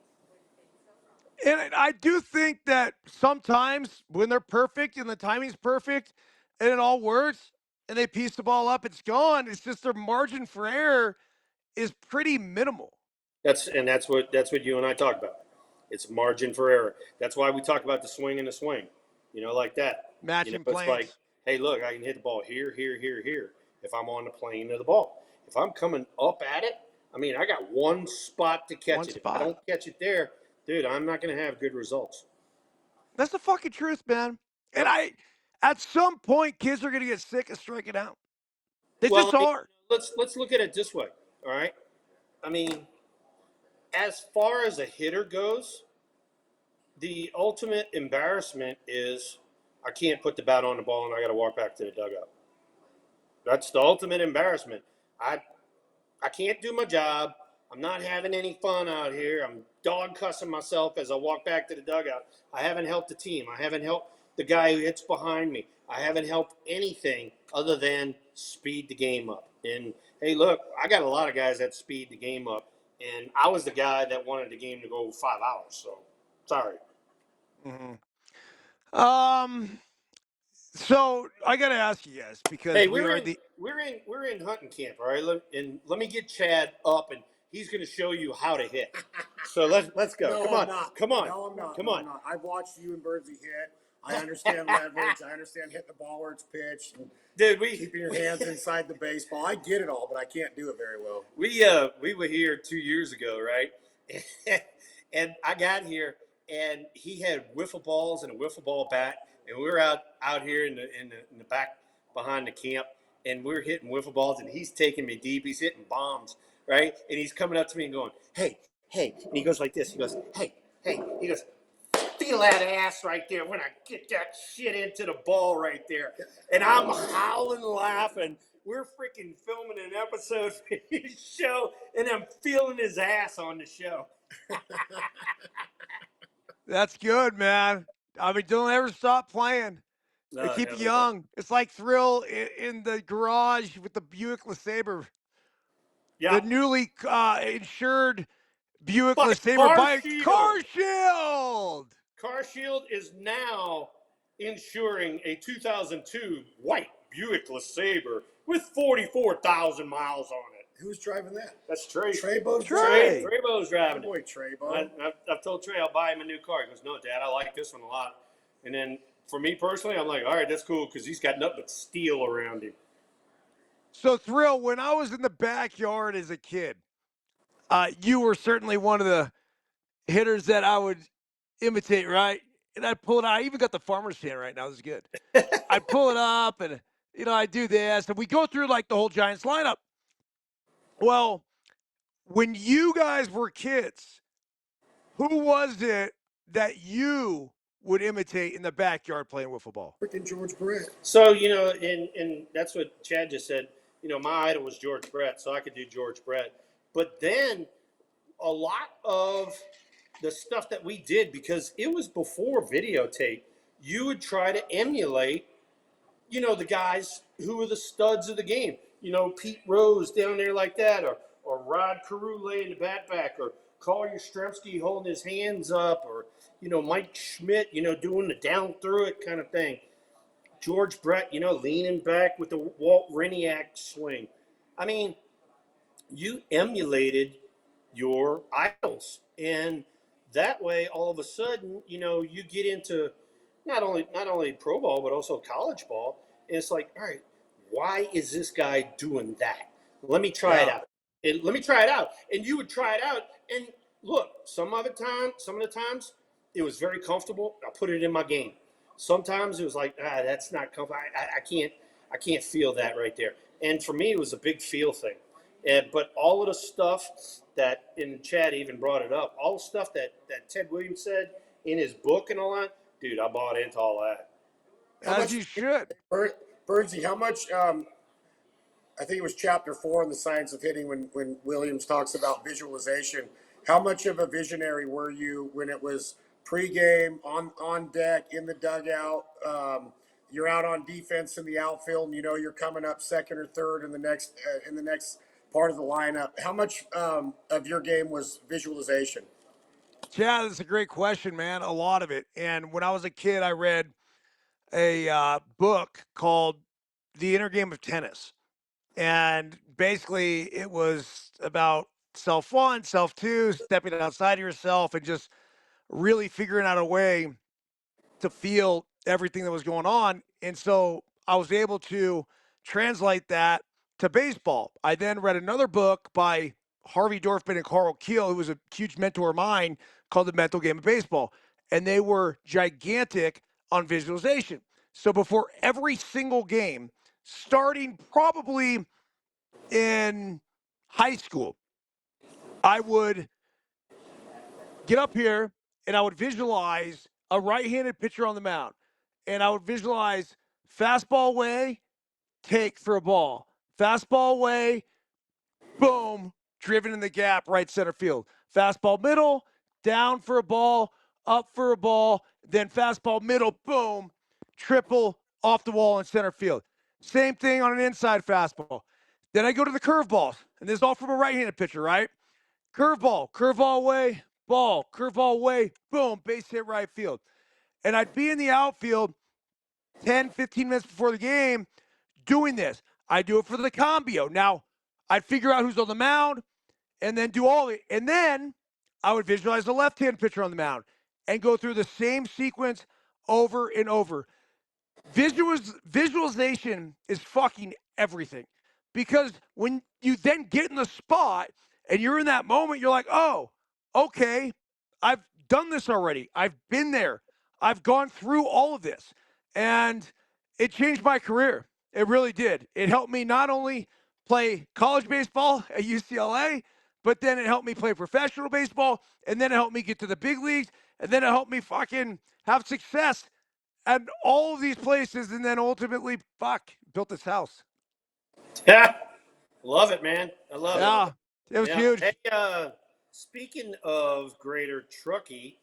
And I do think that sometimes when they're perfect and the timing's perfect and it all works and they piece the ball up, it's gone. It's just their margin for error is pretty minimal. That's what you and I talk about. It's margin for error. That's why we talk about the swing and the swing, like that. Matching It's like, planes. hey, look, I can hit the ball here, here, here, here. If I'm on the plane of the ball, if I'm coming up at it, I mean, I got one spot to catch One it. If I spot. don't catch it there, dude, I'm not going to have good results. That's the fucking truth, man. And at some point, kids are going to get sick of striking out. They just Well, I mean, are. let's look at it this way. All right. I mean, as far as a hitter goes, the ultimate embarrassment is I can't put the bat on the ball and I got to walk back to the dugout. That's the ultimate embarrassment. I can't do my job. I'm not having any fun out here. I'm dog cussing myself as I walk back to the dugout. I haven't helped the team. I haven't helped the guy who hits behind me. I haven't helped anything other than speed the game up. And hey, look, I got a lot of guys that speed the game up, and I was the guy that wanted the game to go 5 hours. So sorry. Mm-hmm. So I got to ask you guys because Hey, we we're are in the. we're in hunting camp, all right. And let me get Chad up, and he's going to show you how to hit. So let's go. No, Come I'm on, not. come on, No, I'm not. come No, on. I'm not. I've watched you and Byrnes hit. I understand leverage. I understand hitting the ball where it's pitched. And Dude, keeping your hands inside the baseball. I get it all, but I can't do it very well. we were here 2 years ago, right? And I got here, and he had wiffle balls and a wiffle ball bat, and we were out here in the back behind the camp, and we're hitting wiffle balls, and he's taking me deep. He's hitting bombs, right? And he's coming up to me and going, "Hey, hey," and he goes like this. He goes, "Hey, hey," he goes, "Feel that ass right there when I get that shit into the ball right there." And I'm howling, laughing. We're freaking filming an episode for his show, and I'm feeling his ass on the show. That's good, man. I mean, don't ever stop playing. They keep Hell you yeah. young. It's like Thrill in the garage with the Buick LeSabre, Yeah. the newly insured Buick By LeSabre Car by Shield. Car Shield. Car Shield is now insuring a 2002 white Buick LeSabre with 44,000 miles on it. Who's driving that? That's Trey. Treybo's Trey. driving. Treybo's driving My boy it. Treybo. I've told Trey I'll buy him a new car. He goes, "No, Dad, I like this one a lot." And then for me personally, I'm like, all right, that's cool because he's got nothing but steel around him. So, Thrill, when I was in the backyard as a kid, you were certainly one of the hitters that I would imitate, right? And I'd pull it out. I even got the farmer's stand right now. This is good. I'd pull it up and I do this, and we go through like the whole Giants lineup. Well, when you guys were kids, who was it that you would imitate in the backyard playing wiffle ball? Freaking George Brett. So, and that's what Chad just said. My idol was George Brett, so I could do George Brett. But then a lot of the stuff that we did, because it was before videotape, you would try to emulate, the guys who were the studs of the game. Pete Rose down there like that, or Rod Carew laying the bat back, or Carl Yastrzemski holding his hands up, or, Mike Schmidt, doing the down through it kind of thing. George Brett, leaning back with the Walt Reniak swing. I mean, you emulated your idols, and that way, all of a sudden, you get into not only pro ball but also college ball, and it's like, all right, why is this guy doing that? Let me try it out. And let me try it out. And you would try it out, and look, some of the times, it was very comfortable. I put it in my game. Sometimes it was like, that's not comfortable. I can't feel that right there. And for me, it was a big feel thing. But all of the stuff that, and Chad even brought it up, all the stuff that Ted Williams said in his book and all that, dude, I bought into all that. As you should. Bernsey, how much? I think it was chapter 4 in the Science of Hitting when Williams talks about visualization. How much of a visionary were you when it was pregame, on deck, in the dugout? You're out on defense in the outfield, and you're coming up second or third in the next part of the lineup. How much of your game was visualization? Yeah, that's a great question, man. A lot of it. And when I was a kid, I read a book called The Inner Game of Tennis. And basically, it was about self one, self two, stepping outside of yourself and just really figuring out a way to feel everything that was going on. And so I was able to translate that to baseball. I then read another book by Harvey Dorfman and Carl Keel, who was a huge mentor of mine, called The Mental Game of Baseball. And they were gigantic on visualization. So before every single game, starting probably in high school, I would get up here and I would visualize a right-handed pitcher on the mound. And I would visualize fastball way, take for a ball. Fastball way, boom, driven in the gap, right center field. Fastball middle, down for a ball, up for a ball, then fastball middle, boom, triple off the wall in center field. Same thing on an inside fastball. Then I go to the curveballs, and this is all from a right-handed pitcher, right? Curveball way, ball, curveball way, boom, base hit right field. And I'd be in the outfield 10, 15 minutes before the game doing this. I do it for the combio. Now, I'd figure out who's on the mound and then do all of it. And then I would visualize the left-hand pitcher on the mound and go through the same sequence over and over. Visualization is fucking everything, because when you then get in the spot and you're in that moment, you're like, oh, okay, I've done this already. I've been there. I've gone through all of this. And it changed my career. It really did. It helped me not only play college baseball at UCLA, but then it helped me play professional baseball. And then it helped me get to the big leagues. And then it helped me fucking have success at all of these places. And then ultimately, built this house. Yeah, love it, man. I love it. Yeah, it was huge. Hey, speaking of Greater Truckee,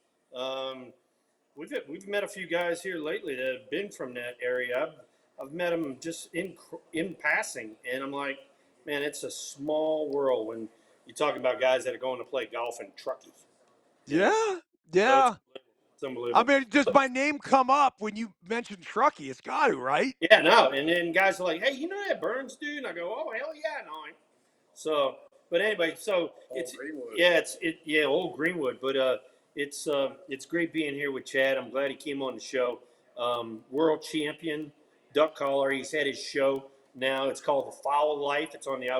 we've met a few guys here lately that have been from that area. I've met them just in passing, and I'm like, man, it's a small world when you talk about guys that are going to play golf in Truckee. Yeah. So it's unbelievable. I mean, does my name come up when you mention Truckee? It's got to, right? Yeah, no. And then guys are like, hey, you know that Byrnes dude? And I go, oh, hell yeah, I know him. So, but anyway, so old Greenwood. But it's great being here with Chad. I'm glad he came on the show. World champion duck caller. He's had his show now. It's called The Fowl Life. It's on the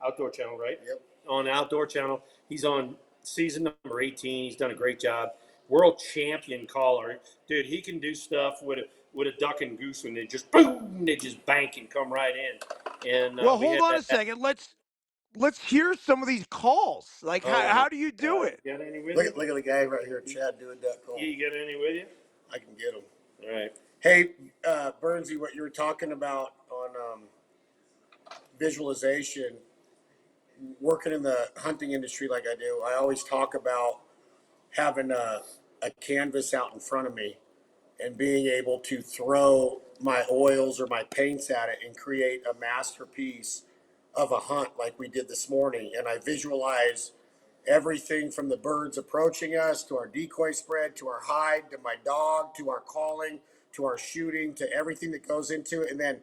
Outdoor Channel, right? Yep. On the Outdoor Channel. He's on season number 18. He's done a great job. world champion caller. Dude, he can do stuff with a duck and goose when they just boom, they just bank and come right in. And Well, we hold had on a that. second. Let's hear some of these calls. Like, Oh my how do you do God! it? You got any with Look, you? look at the guy right here, Chad, doing duck call. You got any with you? I can get him. All right. Hey, Byrnesy, what you were talking about on visualization, working in the hunting industry like I do, I always talk about having a canvas out in front of me and being able to throw my oils or my paints at it and create a masterpiece of a hunt like we did this morning. And I visualize everything from the birds approaching us to our decoy spread to our hide to my dog to our calling to our shooting to everything that goes into it. And then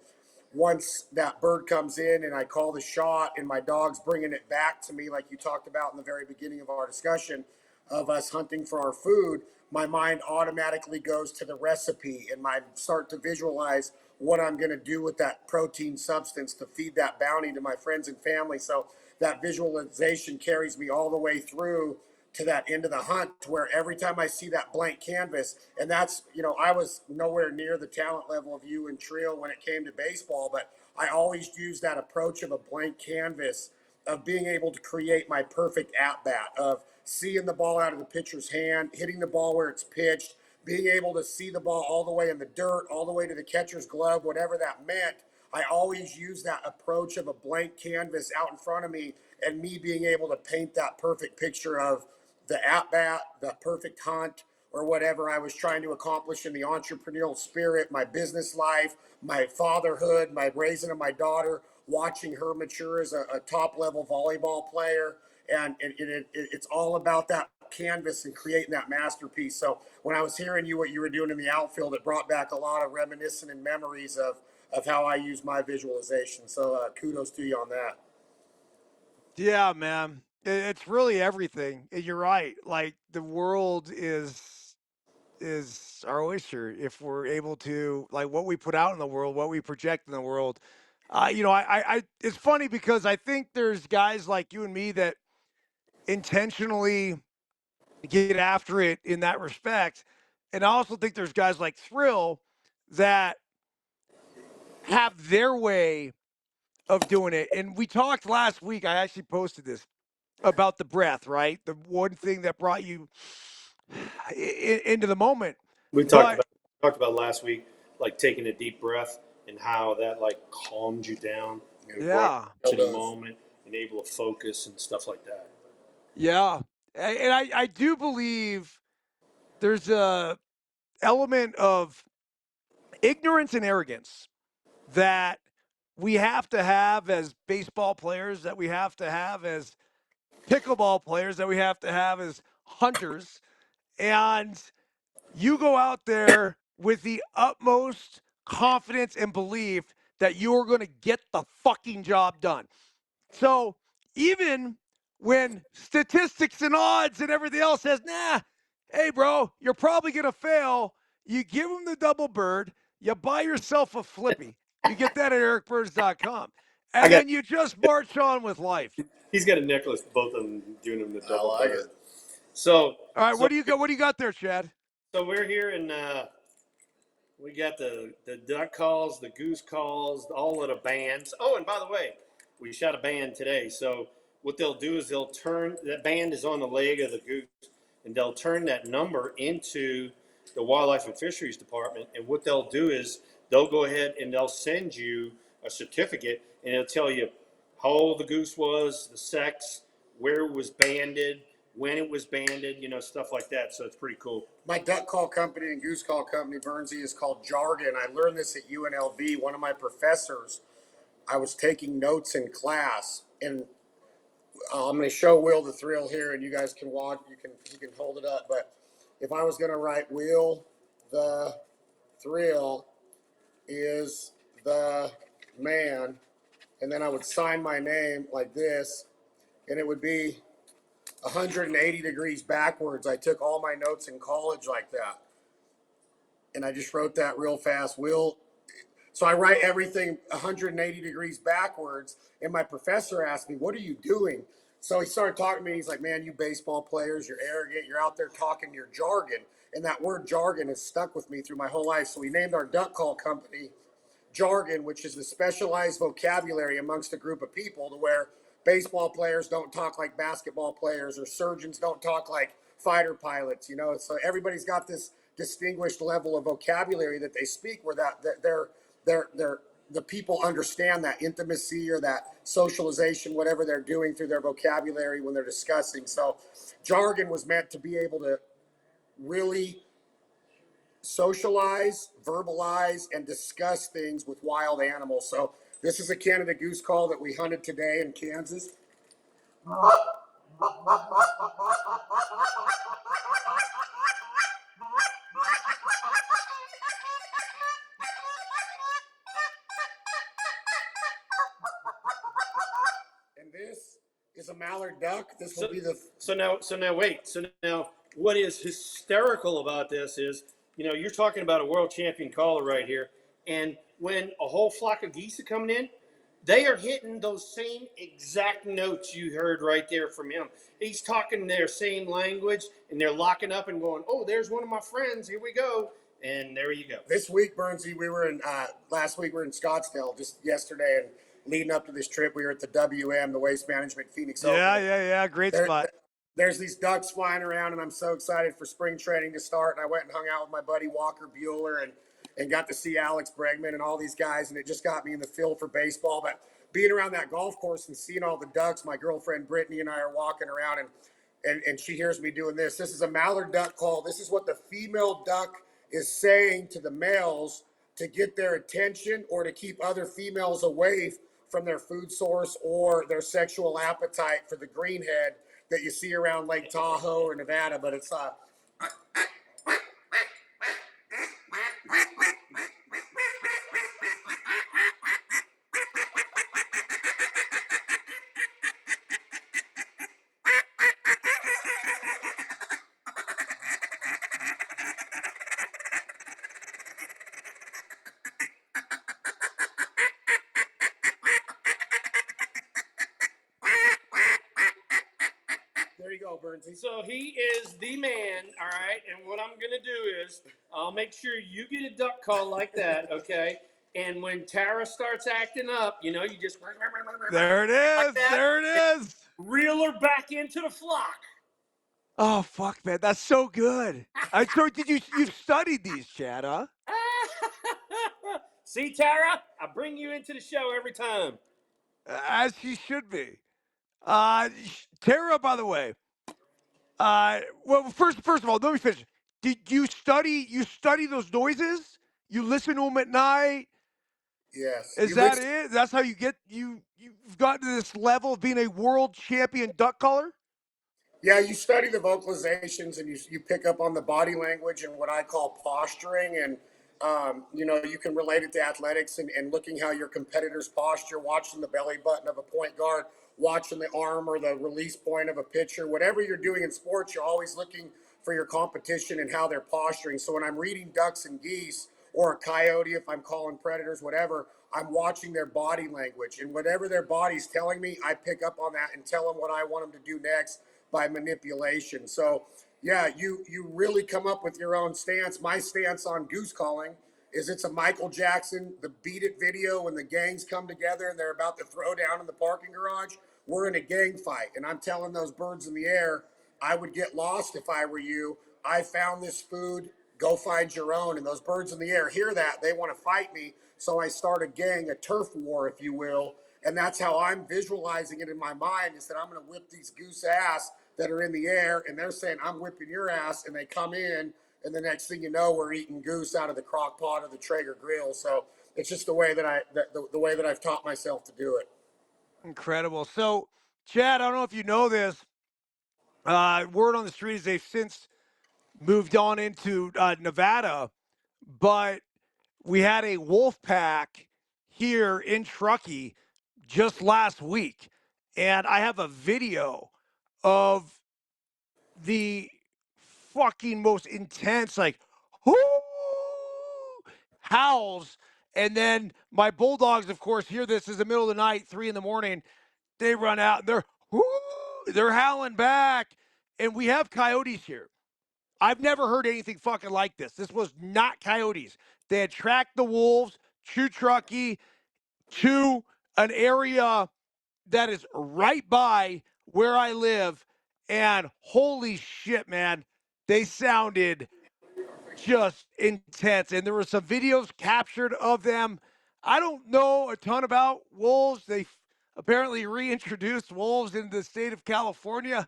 once that bird comes in and I call the shot and my dog's bringing it back to me, like you talked about in the very beginning of our discussion of us hunting for our food, my mind automatically goes to the recipe and I start to visualize what I'm going to do with that protein substance to feed that bounty to my friends and family. So that visualization carries me all the way through to that end of the hunt, to where every time I see that blank canvas, and that's, I was nowhere near the talent level of you and Trill when it came to baseball, but I always use that approach of a blank canvas, of being able to create my perfect at bat, of seeing the ball out of the pitcher's hand, hitting the ball where it's pitched, being able to see the ball all the way in the dirt, all the way to the catcher's glove, whatever that meant. I always use that approach of a blank canvas out in front of me and me being able to paint that perfect picture of the at bat, the perfect hunt, or whatever I was trying to accomplish in the entrepreneurial spirit, my business life, my fatherhood, my raising of my daughter, watching her mature as a top level volleyball player. And it's all about that canvas and creating that masterpiece. So when I was hearing you, what you were doing in the outfield, it brought back a lot of reminiscent and memories of how I use my visualization. So kudos to you on that. Yeah, man. It's really everything. And you're right. Like, the world is our oyster if we're able to, like, what we put out in the world, what we project in the world. It's funny because I think there's guys like you and me that intentionally get after it in that respect. And I also think there's guys like Thrill that have their way of doing it. And we talked last week, I actually posted this about the breath, right? The one thing that brought you into the moment. We But talked about last week, like taking a deep breath and how that like calmed you down and brought yeah, you to the moment and able to focus and stuff like that. yeah. And I do believe there's a element of ignorance and arrogance that we have to have as baseball players, that we have to have as pickleball players, that we have to have as hunters. And you go out there with the utmost confidence and belief that you are going to get the fucking job done. So even when statistics and odds and everything else says, nah, hey, bro, you're probably going to fail, you give them the double bird, you buy yourself a flippy. You get that at ericbirds.com. I And got. then you just march on with life. He's got a necklace, both of them doing him the double I like bird. it. So, All right, so, what do you got? What do you got there, Chad? so we're here and we got the duck calls, the goose calls, all of the bands. Oh, and by the way, we shot a band today. So what they'll do is they'll turn that band is on the leg of the goose, and they'll turn that number into the wildlife and fisheries department. And what they'll do is they'll go ahead and they'll send you a certificate, and it'll tell you how old the goose was, the sex, where it was banded, when it was banded, stuff like that. So it's pretty cool. My duck call company and goose call company, Byrnesy, is called Jargon. I learned this at UNLV. One of my professors, I was taking notes in class, and I'm going to show Will the Thrill here, and you guys can watch. You can hold it up. But if I was going to write Will the Thrill is the man, and then I would sign my name like this, and it would be 180 degrees backwards. I took all my notes in college like that. And I just wrote that real fast. So I write everything 180 degrees backwards. And my professor asked me, "What are you doing?" So he started talking to me. He's like, man, you baseball players, you're arrogant. You're out there talking your jargon. And that word jargon has stuck with me through my whole life. So we named our duck call company Jargon, which is the specialized vocabulary amongst a group of people to where baseball players don't talk like basketball players or surgeons don't talk like fighter pilots, you know. So everybody's got this distinguished level of vocabulary that they speak where that they're the people understand that intimacy or that socialization, whatever they're doing through their vocabulary when they're discussing. So jargon was meant to be able to really socialize, verbalize, and discuss things with wild animals. So this is a Canada goose call that we hunted today in Kansas. And this is a mallard duck. This will be the So now wait. So now what is hysterical about this is, you're talking about a world champion caller right here, and when a whole flock of geese are coming in, they are hitting those same exact notes you heard right there from him. He's talking their same language, and they're locking up and going, "Oh, there's one of my friends. Here we go." And there you go. This week, Burnsy, we were in last week we were in Scottsdale just yesterday, and leading up to this trip, we were at the WM, the Waste Management Phoenix Open. Yeah. Great spot. There's these ducks flying around, and I'm so excited for spring training to start. And I went and hung out with my buddy Walker Bueller and got to see Alex Bregman and all these guys, and it just got me in the feel for baseball. But being around that golf course and seeing all the ducks, my girlfriend Brittany and I are walking around, and she hears me doing this. This is a mallard duck call. This is what the female duck is saying to the males to get their attention or to keep other females away from their food source or their sexual appetite for the greenhead that you see around Lake Tahoe or Nevada. But it's there you go, Bernsey. So he is the man, all right? And what I'm going to do is I'll make sure you get a duck call like that, okay? And when Tara starts acting up, you just... There it is. Like that, there it is. reel her back into the flock. Oh, fuck, man. That's so good. So you've studied these, Chad, huh? See, Tara? I bring you into the show every time. As she should be. Tara, by the way, well, first of all, let me finish. Did you study those noises? You listen to them at night? Yes. Is that it? That's how you've gotten to this level of being a world champion duck caller? Yeah, you study the vocalizations and you pick up on the body language and what I call posturing. And, you can relate it to athletics and looking how your competitor's posture, watching the belly button of a point guard, watching the arm or the release point of a pitcher. Whatever you're doing in sports, you're always looking for your competition and how they're posturing. So when I'm reading ducks and geese or a coyote, if I'm calling predators, whatever, I'm watching their body language. And whatever their body's telling me, I pick up on that and tell them what I want them to do next by manipulation. So yeah, you really come up with your own stance. My stance on goose calling is it's a Michael Jackson, the Beat It video when the gangs come together and they're about to throw down in the parking garage. We're in a gang fight, and I'm telling those birds in the air, I would get lost if I were you. I found this food. Go find your own. And those birds in the air hear that. They want to fight me. So I start a gang, a turf war, if you will. And that's how I'm visualizing it in my mind is that I'm going to whip these goose ass that are in the air. And they're saying, I'm whipping your ass. And they come in. And the next thing you know, we're eating goose out of the crock pot or the Traeger grill. So it's just the way that the way that I've taught myself to do it. Incredible. So, Chad, I don't know if you know this. Word on the street is they've since moved on into Nevada, but we had a wolf pack here in Truckee just last week, and I have a video of the fucking most intense, like, whoo, howls. And then my bulldogs, of course, hear this in the middle of the night, 3 a.m. They run out and they're, whoo. they're howling back, and we have coyotes here. I've never heard anything fucking like this. This was not coyotes. They had tracked the wolves, True Truckee, to an area that is right by where I live. And holy shit, man, they sounded just intense. And there were some videos captured of them. I don't know a ton about wolves. They apparently reintroduced wolves into the state of California.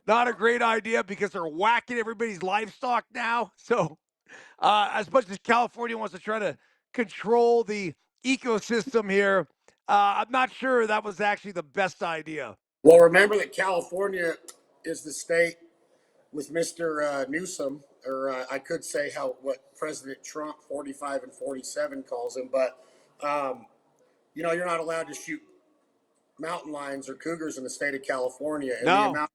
Not a great idea because they're whacking everybody's livestock now. So, as much as California wants to try to control the ecosystem here, I'm not sure that was actually the best idea. Well, remember that California is the state with Mr. Newsom, or I could say what President Trump 45 and 47 calls him, but you're not allowed to shoot mountain lions or cougars in the state of California, and No.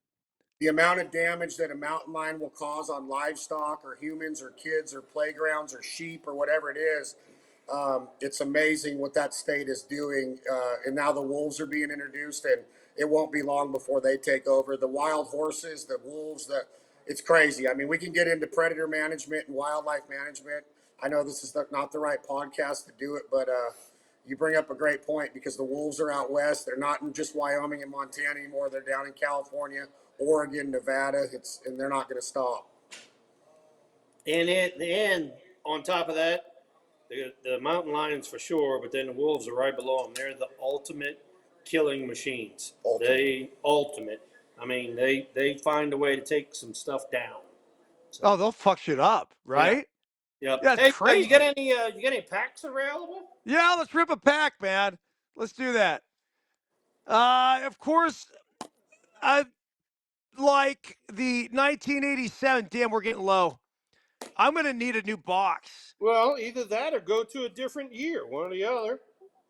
the amount of damage that a mountain lion will cause on livestock or humans or kids or playgrounds or sheep or whatever it is, it's amazing what that state is doing. And now the wolves are being introduced, and it won't be long before they take over. The wild horses, the wolves, it's crazy. I mean, we can get into predator management and wildlife management. I know this is not the right podcast to do it, but you bring up a great point because the wolves are out west. They're not in just Wyoming and Montana anymore. They're down in California, Oregon, Nevada. And they're not going to stop. And on top of that, the mountain lions for sure, but then the wolves are right below them. They're the ultimate killing machines. Ultimate. I mean, they find a way to take some stuff down. So, oh, they'll fuck shit up, right? Yeah. Yeah, it's crazy. You got any packs available? Yeah, let's rip a pack, man. Let's do that. Of course, I like the 1987. Damn, we're getting low. I'm gonna need a new box. Well, either that or go to a different year, one or the other.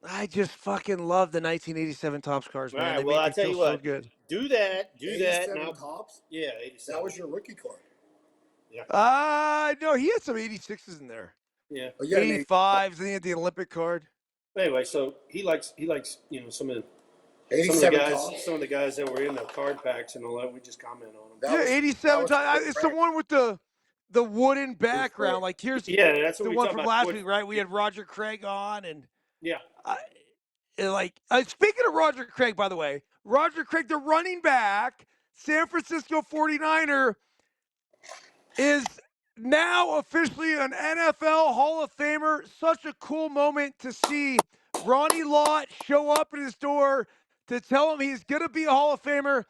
I just fucking love the 1987 Topps cards, man. All right, they well, make I me tell feel you what, so good. do that. Now, Topps? Yeah, 87. That was your rookie card. Yeah. No, he had some 86s in there. Yeah. 85s, and he had the Olympic card. Anyway, so he likes some of the guys that were in the card packs and all that. We just comment on them. 87. It's the one with the wooden background. Like here's that's the one from last week, right? We had Roger Craig on, and speaking of Roger Craig, by the way, Roger Craig, the running back, San Francisco 49er, is now officially an NFL Hall of Famer. Such a cool moment to see Ronnie Lott show up at his door to tell him he's going to be a Hall of Famer.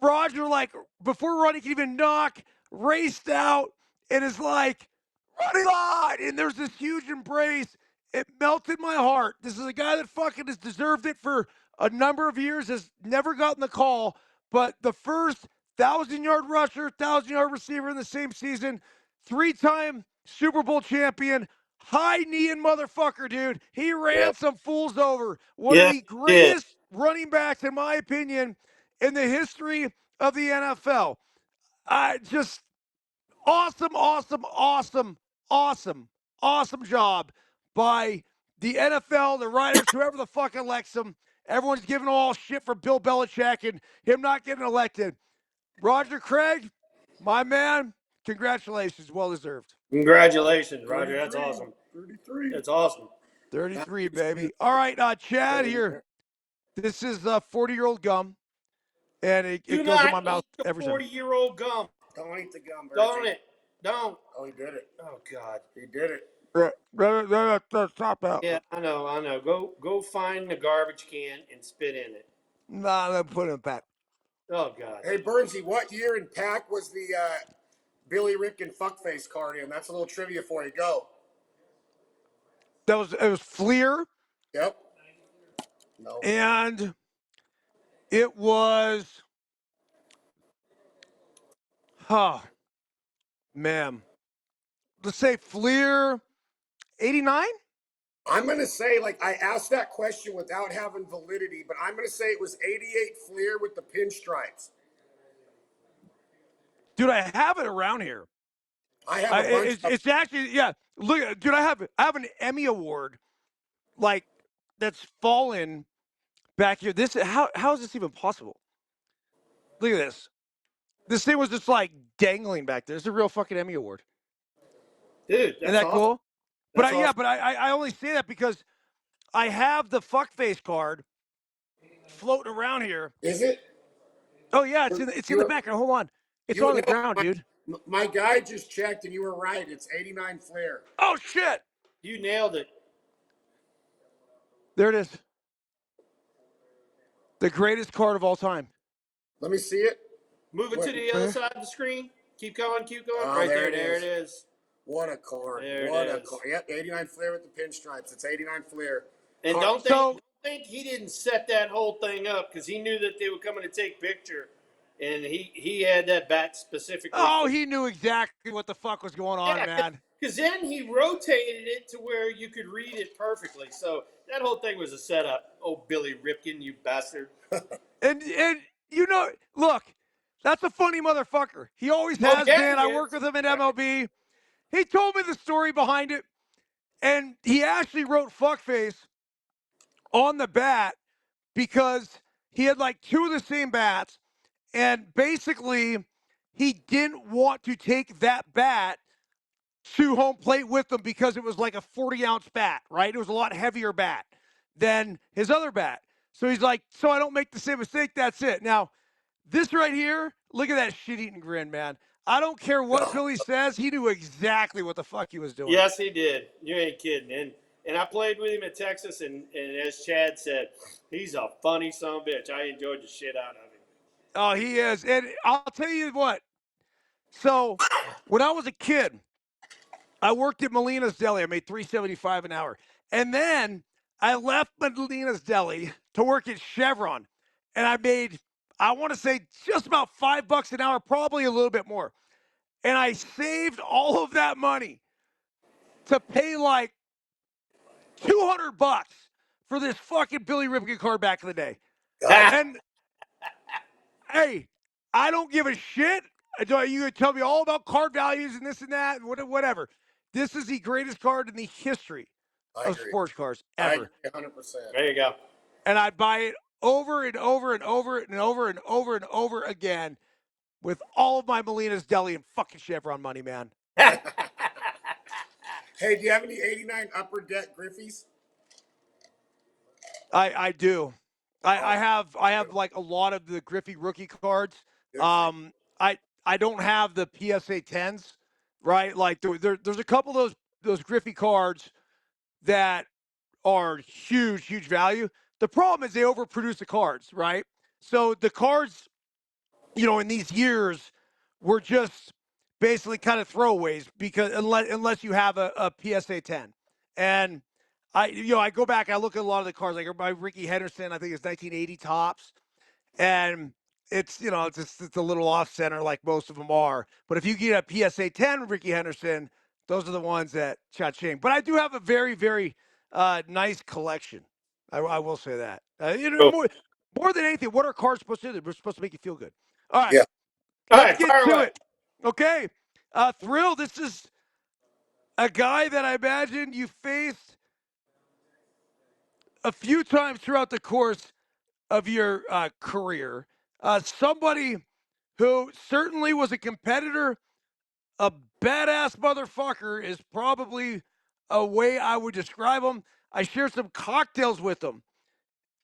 Roger, before Ronnie could even knock, raced out and is like, Ronnie Lott! And there's this huge embrace. It melted my heart. This is a guy that fucking has deserved it for a number of years, has never gotten the call, but the first 1,000-yard rusher, 1,000-yard receiver in the same season, 3-time Super Bowl champion, high-kneeing motherfucker, dude. He ran some fools over. One of the greatest running backs, in my opinion, in the history of the NFL. Just awesome job by the NFL, the writers, whoever the fuck elects him. Everyone's giving all shit for Bill Belichick and him not getting elected. Roger Craig, my man, congratulations. Well deserved. Congratulations, Roger. That's awesome. 33. That's awesome. 33, baby. All right, Chad here. This is 40-year-old gum. And it goes in my mouth every time. 40-year-old gum. Don't eat the gum, Virgie. Don't. Oh, he did it. Oh, God. He did it. Stop out. Yeah, I know. Go find the garbage can and spit in it. Nah, I'm putting it back. Oh, God. Hey, Byrnesy, what year and pack was the Billy Ripken fuckface card in? That's a little trivia for you. Go. It was Fleer. Yep. No. And it was, man. Let's say Fleer 89? I'm going to say, I asked that question without having validity, but I'm going to say it was 88 Fleer with the pinstripes. Dude, I have it around here. I have a bunch it's actually, yeah. Look, dude, I have an Emmy Award, that's fallen back here. How is this even possible? Look at this. This thing was just like dangling back there. It's a real fucking Emmy Award. Dude, Isn't that's that awesome. cool? That's awesome. But I only say that because I have the fuckface card floating around here. Is it? Oh yeah, it's in the You back. Hold on. It's you on the know ground, dude. my guy just checked and you were right. It's 89 Flair. Oh shit. You nailed it. There it is. The greatest card of all time. Let me see it. Move it to the other side of the screen. Keep going, keep going. Oh, Right there there, it there it is. What a card. There What it a is. card. Yep, 89 Flair with the pinstripes. It's 89 Flair. And Card- don't think he didn't set that whole thing up because he knew that they were coming to take picture, and he had that bat specifically. Oh, he knew exactly what the fuck was going on, man. Because then he rotated it to where you could read it perfectly. So that whole thing was a setup. Oh, Billy Ripken, you bastard. And you know, look, that's a funny motherfucker. He always has yeah, been. he I is. work with him at MLB. He told me the story behind it, and he actually wrote fuckface on the bat because he had like two of the same bats, and basically he didn't want to take that bat to home plate with him because it was like a 40-ounce bat, right? It was a lot heavier bat than his other bat. So he's like, so I don't make the same mistake, that's it. Now, this right here, look at that shit-eating grin, man. I don't care what Billy says. He knew exactly what the fuck he was doing. Yes, he did. You ain't kidding. And I played with him in Texas, and as Chad said, he's a funny son of a bitch. I enjoyed the shit out of him. Oh, he is. And I'll tell you what. So when I was a kid, I worked at Molina's Deli. I made $3.75 an hour. And then I left Molina's Deli to work at Chevron. And I made, I want to say, just about $5 an hour, probably a little bit more. And I saved all of that money to pay like $200 for this fucking Billy Ripken card back in the day. And hey, I don't give a shit. You can tell me all about card values and this and that and whatever. This is the greatest card in the history of sports cards ever. I agree 100%. There you go. And I'd buy it over and over and over and over and over and over again with all of my Molina's Deli and fucking Chevron money, man. Hey, do you have any 89 Upper Deck Griffies? I do. I have like a lot of the Griffey rookie cards. I don't have the PSA 10s, right? Like there's a couple of those Griffey cards that are huge value. The problem is they overproduce the cards, right? So the cards, in these years were just basically kind of throwaways because unless you have a PSA 10. And I go back, I look at a lot of the cards, like by Ricky Henderson, I think it's 1980 tops. And it's it's a little off center like most of them are. But if you get a PSA 10 Ricky Henderson, those are the ones that cha-ching. But I do have a very nice collection. I will say that. More than anything, what are cards supposed to do? They're supposed to make you feel good. All right, Yeah. let's get to it. Okay, Thrill. This is a guy that I imagine you faced a few times throughout the course of your career. Somebody who certainly was a competitor, a badass motherfucker is probably a way I would describe him. I shared some cocktails with him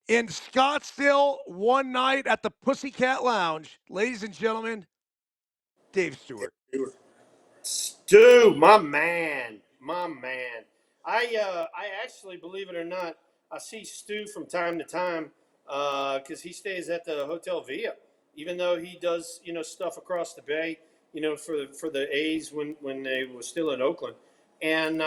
in Scottsdale one night at the Pussycat Lounge. Ladies and gentlemen, Dave Stewart. Stu, my man. I actually, believe it or not, I see Stu from time to time because he stays at the Hotel Via, even though he does stuff across the bay, for the A's when they were still in Oakland, and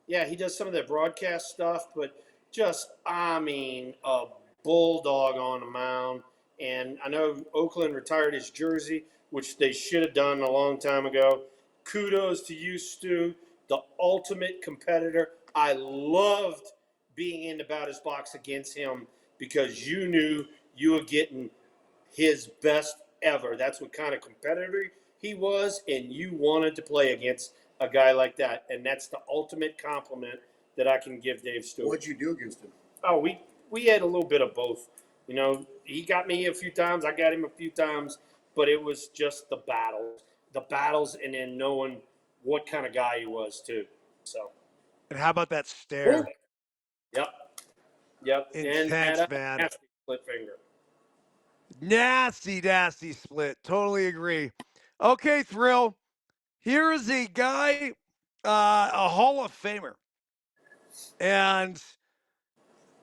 yeah, he does some of their broadcast stuff, but just a bulldog on the mound. And I know Oakland retired his jersey, which they should have done a long time ago. Kudos to you, Stu, the ultimate competitor. I loved being in the batter's box against him because you knew you were getting his best ever. That's what kind of competitor he was, and you wanted to play against a guy like that. And that's the ultimate compliment that I can give Dave Stewart. What'd you do against him? Oh, we had a little bit of both. You know, he got me a few times, I got him a few times, but it was just the battles, and then knowing what kind of guy he was too. So, And how about that cool. stare? Yep, yep, and had Intense, a man. nasty split finger. Nasty, nasty split. Totally agree. Okay, Thrill. Here is a guy, a Hall of Famer, and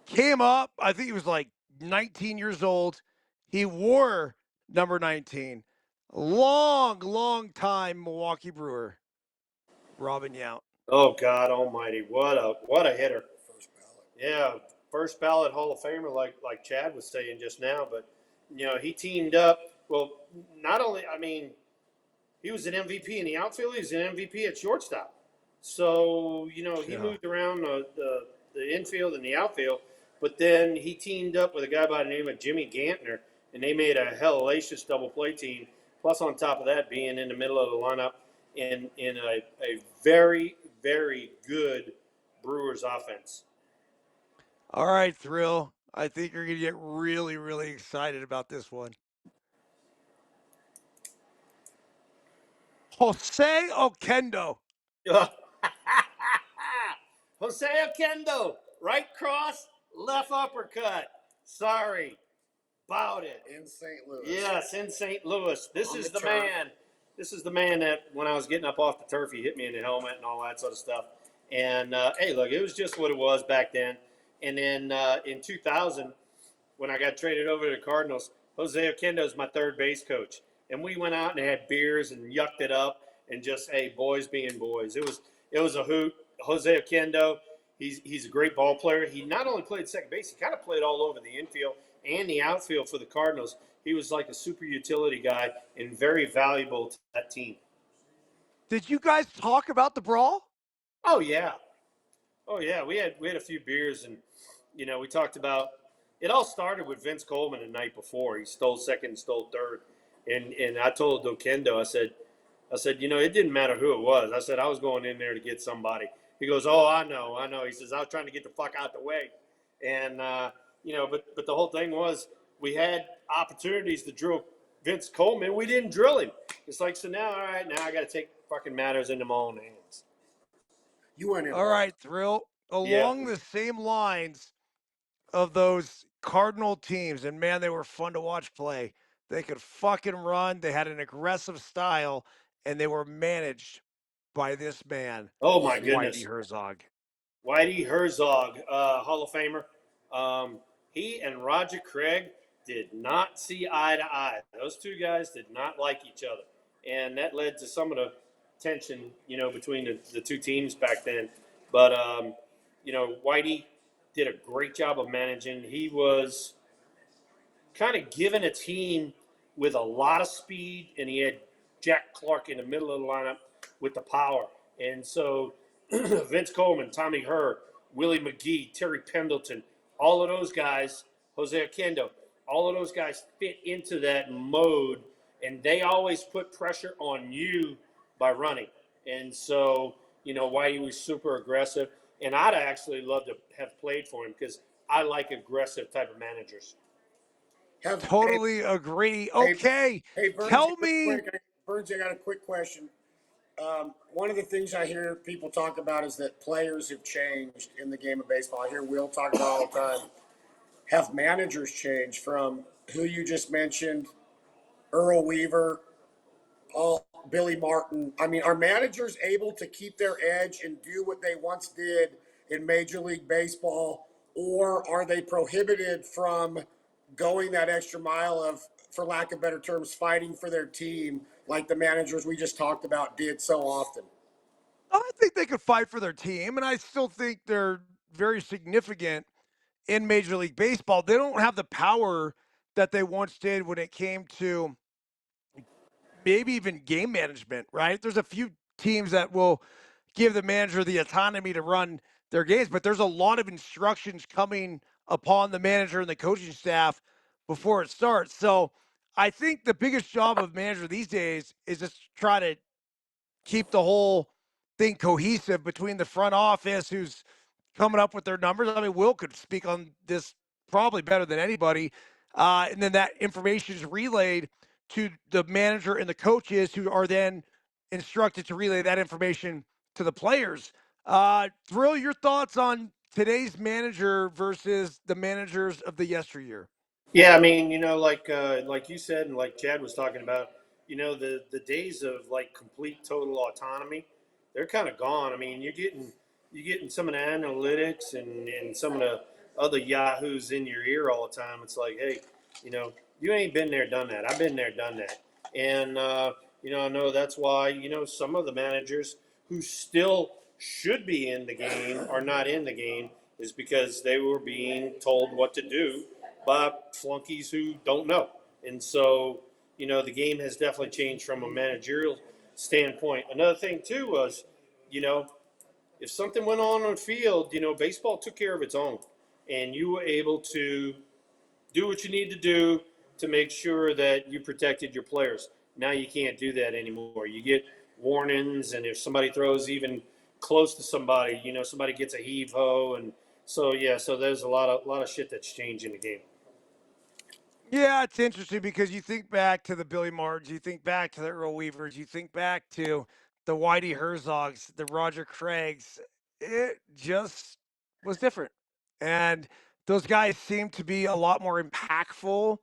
came up. I think he was like 19 years old. He wore number 19. Long, long time Milwaukee Brewer, Robin Yount. Oh God Almighty, what a hitter! First ballot. Yeah, first ballot Hall of Famer, like Chad was saying just now. But you know, he teamed up. Well, not only, I mean, he was an MVP in the outfield. He was an MVP at shortstop. So you know, he Yeah. moved around the infield and the outfield. But then he teamed up with a guy by the name of Jimmy Gantner, and they made a hellacious double play team. Plus, on top of that, being in the middle of the lineup in a very very good Brewers offense. All right, Thrill. I think you're going to get really, really excited about this one. Jose Oquendo. Jose Oquendo, right cross, left uppercut. Sorry about it. In St. Louis. Yes, in St. Louis. This On is the the turf. man. This is the man that when I was getting up off the turf, he hit me in the helmet and all that sort of stuff. And hey, look, it was just what it was back then. And then in 2000, when I got traded over to the Cardinals, Jose Oquendo is my third base coach, and we went out and had beers and yucked it up and just hey, boys being boys. It was a hoot. Jose Oquendo, he's a great ball player. He not only played second base, he kind of played all over the infield and the outfield for the Cardinals. He was like a super utility guy and very valuable to that team. Did you guys talk about the brawl? Oh yeah, oh yeah. We had a few beers and you know we talked about. It all started with Vince Coleman the night before. He stole second and stole third, and I told Oquendo, I said, you know, it didn't matter who it was. I said I was going in there to get somebody. He goes, oh, I know. He says I was trying to get the fuck out the way, and you know, but the whole thing was we had opportunities to drill Vince Coleman. We didn't drill him. It's like so now, all right, now I got to take fucking matters into my own hands. You went in. All right, Thrill. Yeah. Along the same lines of those Cardinal teams, and man, they were fun to watch play. They could fucking run. They had an aggressive style, and they were managed by this man, Oh my Whitey goodness. Herzog. Whitey Herzog, Hall of Famer. He and Roger Craig did not see eye to eye. Those two guys did not like each other, and that led to some of the tension, you know, between the two teams back then. But you know, Whitey did a great job of managing. He was kind of given a team with a lot of speed, and he had Jack Clark in the middle of the lineup with the power. And so Vince Coleman, Tommy Herr, Willie McGee, Terry Pendleton, all of those guys, Jose Oquendo, all of those guys fit into that mode, and they always put pressure on you by running. And so, you know, why he was super aggressive. And I'd actually love to have played for him because I like aggressive type of managers. Totally agree. Hey, Okay, hey, Burns, tell real me. quick, Burns, I got a quick question. One of the things I hear people talk about is that players have changed in the game of baseball. I hear Will talk about it all the time. Have managers changed from who you just mentioned, Earl Weaver, all Billy Martin? I mean, are managers able to keep their edge and do what they once did in Major League Baseball, or are they prohibited from going that extra mile of, for lack of better terms, fighting for their team like the managers we just talked about did so often? I think they could fight for their team, and I still think they're very significant in Major League Baseball. They don't have the power that they once did when it came to maybe even game management, right? There's a few teams that will give the manager the autonomy to run their games, but there's a lot of instructions coming upon the manager and the coaching staff before it starts. So I think the biggest job of manager these days is just try to keep the whole thing cohesive between the front office who's coming up with their numbers. I mean, Will could speak on this probably better than anybody. and then that information is relayed to the manager and the coaches, who are then instructed to relay that information to the players. Thrill, your thoughts on today's manager versus the managers of the yesteryear? Yeah, I mean, like you said, and like Chad was talking about, the days of like complete total autonomy, they're kind of gone. I mean, you're getting some of the analytics and some of the other yahoos in your ear all the time. It's like, hey, you ain't been there, done that. I've been there, done that, and I know that's why some of the managers who still should be in the game are not in the game is because they were being told what to do by flunkies who don't know. And so, the game has definitely changed from a managerial standpoint. Another thing, too, was, you know, if something went on the field, baseball took care of its own. And you were able to do what you need to do to make sure that you protected your players. Now you can't do that anymore. You get warnings, and if somebody throws even close to somebody, somebody gets a heave ho, and so there's a lot of shit that's changed in the game. Yeah, it's interesting because you think back to the Billy Martins, you think back to the Earl Weavers, you think back to the Whitey Herzogs, the Roger Craigs. It just was different. And those guys seem to be a lot more impactful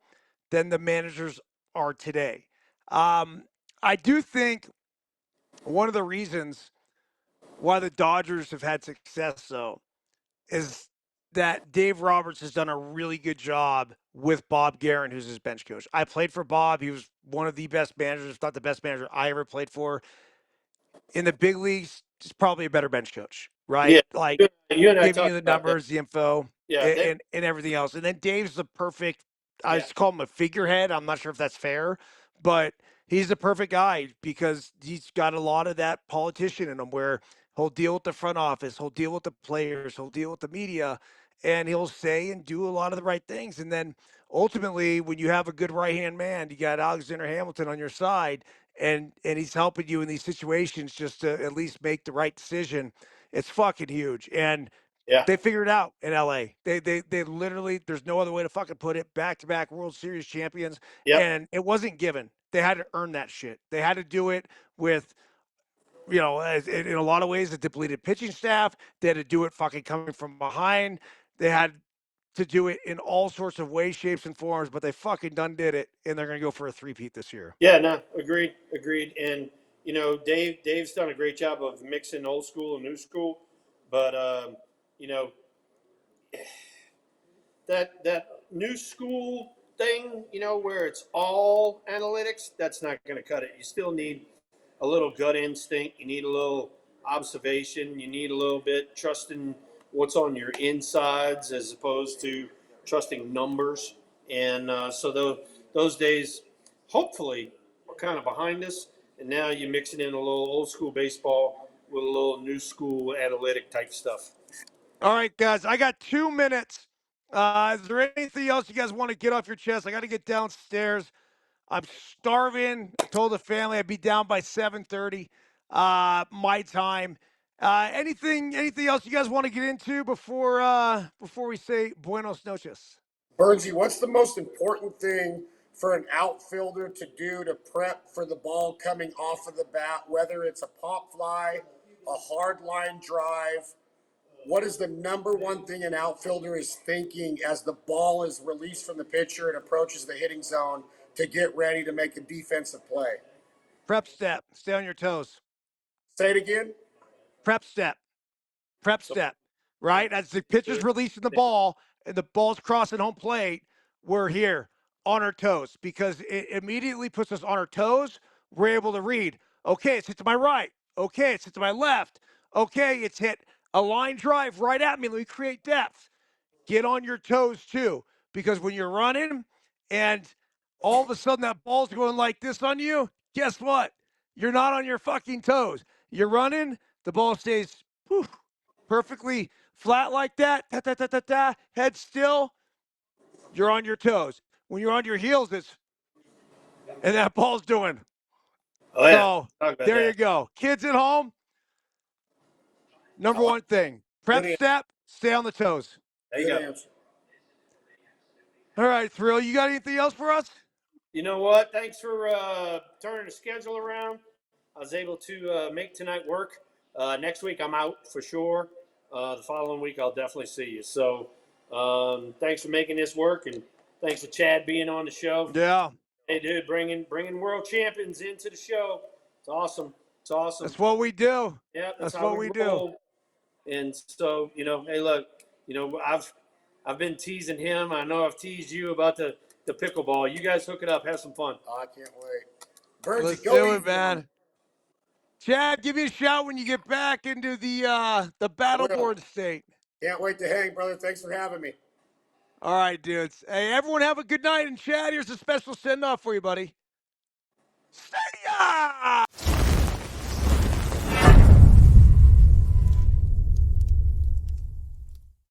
than the managers are today. Um, I do think one of the reasons why the Dodgers have had success, though, is that Dave Roberts has done a really good job with Bob Guerin, who's his bench coach. I played for Bob. He was one of the best managers, if not the best manager I ever played for. In the big leagues, he's probably a better bench coach, Yeah, right? Like you and I giving you talked the about that. numbers, the info, Yeah, and everything else. And then Dave's the perfect, I yeah, just call him a figurehead. I'm not sure if that's fair, but he's the perfect guy because he's got a lot of that politician in him where he'll deal with the front office, he'll deal with the players, he'll deal with the media, and he'll say and do a lot of the right things. And then ultimately, when you have a good right hand man, you got Alexander Hamilton on your side, and he's helping you in these situations just to at least make the right decision. It's fucking huge. And yeah, they figured it out in LA. They literally, there's no other way to fucking put it, back-to-back World Series champions, yep, and it wasn't given. They had to earn that shit. They had to do it with, in a lot of ways, a depleted pitching staff. They had to do it fucking coming from behind. They had to do it in all sorts of ways, shapes, and forms, but they fucking done did it, and they're gonna go for a three-peat this year. yeah. No, agreed. And Dave's done a great job of mixing old school and new school, but you know, that new school thing, where it's all analytics, that's not going to cut it. You still need a little gut instinct. You need a little observation. You need a little bit trusting what's on your insides as opposed to trusting numbers. And those days, hopefully, are kind of behind us. And now you're mixing in a little old school baseball with a little new school analytic type stuff. All right, guys, I got 2 minutes. Is there anything else you guys want to get off your chest? I got to get downstairs. I'm starving. I told the family I'd be down by 7:30, my time. Anything else you guys want to get into before we say buenos noches? Bernsey, what's the most important thing for an outfielder to do to prep for the ball coming off of the bat, whether it's a pop fly, a hard line drive? What is the number one thing an outfielder is thinking as the ball is released from the pitcher and approaches the hitting zone to get ready to make a defensive play? Prep step. Stay on your toes. Say it again. Prep step. Prep So, step, right? As the pitcher's releasing the ball and the ball's crossing home plate, we're here on our toes because it immediately puts us on our toes. We're able to read, okay, it's hit to my right. Okay, it's hit to my left. Okay, it's hit a line drive right at me. Let me create depth. Get on your toes too, because when you're running and all of a sudden that ball's going like this on you, guess what? You're not on your fucking toes. You're running, the ball stays whew, perfectly flat like that, da, da, da, da, da, head still, you're on your toes. When you're on your heels, it's, and that ball's doing. oh yeah, So talk about there you that. go. Kids at home, I number like one thing, good prep answer. step, stay on the toes. There you Good go. answer. All right, Thrill. You got anything else for us? You know what? Thanks for turning the schedule around. I was able to make tonight work. Next week I'm out for sure. The following week I'll definitely see you. So thanks for making this work, and thanks to Chad being on the show. Yeah. Hey, dude, bringing world champions into the show. It's awesome. It's awesome. That's what we do. Yeah, that's That's how what we we do. roll. And so, hey, look, I've been teasing him. I know I've teased you about the pickleball. You guys hook it up. Have some fun. Oh, I can't wait. Byrnes, Let's go do it, easy on me. man. Chad, give me a shout when you get back into the I will. battleborn state. Can't wait to hang, brother. Thanks for having me. All right, dudes. Hey, everyone have a good night. And Chad, here's a special send-off for you, buddy. See ya!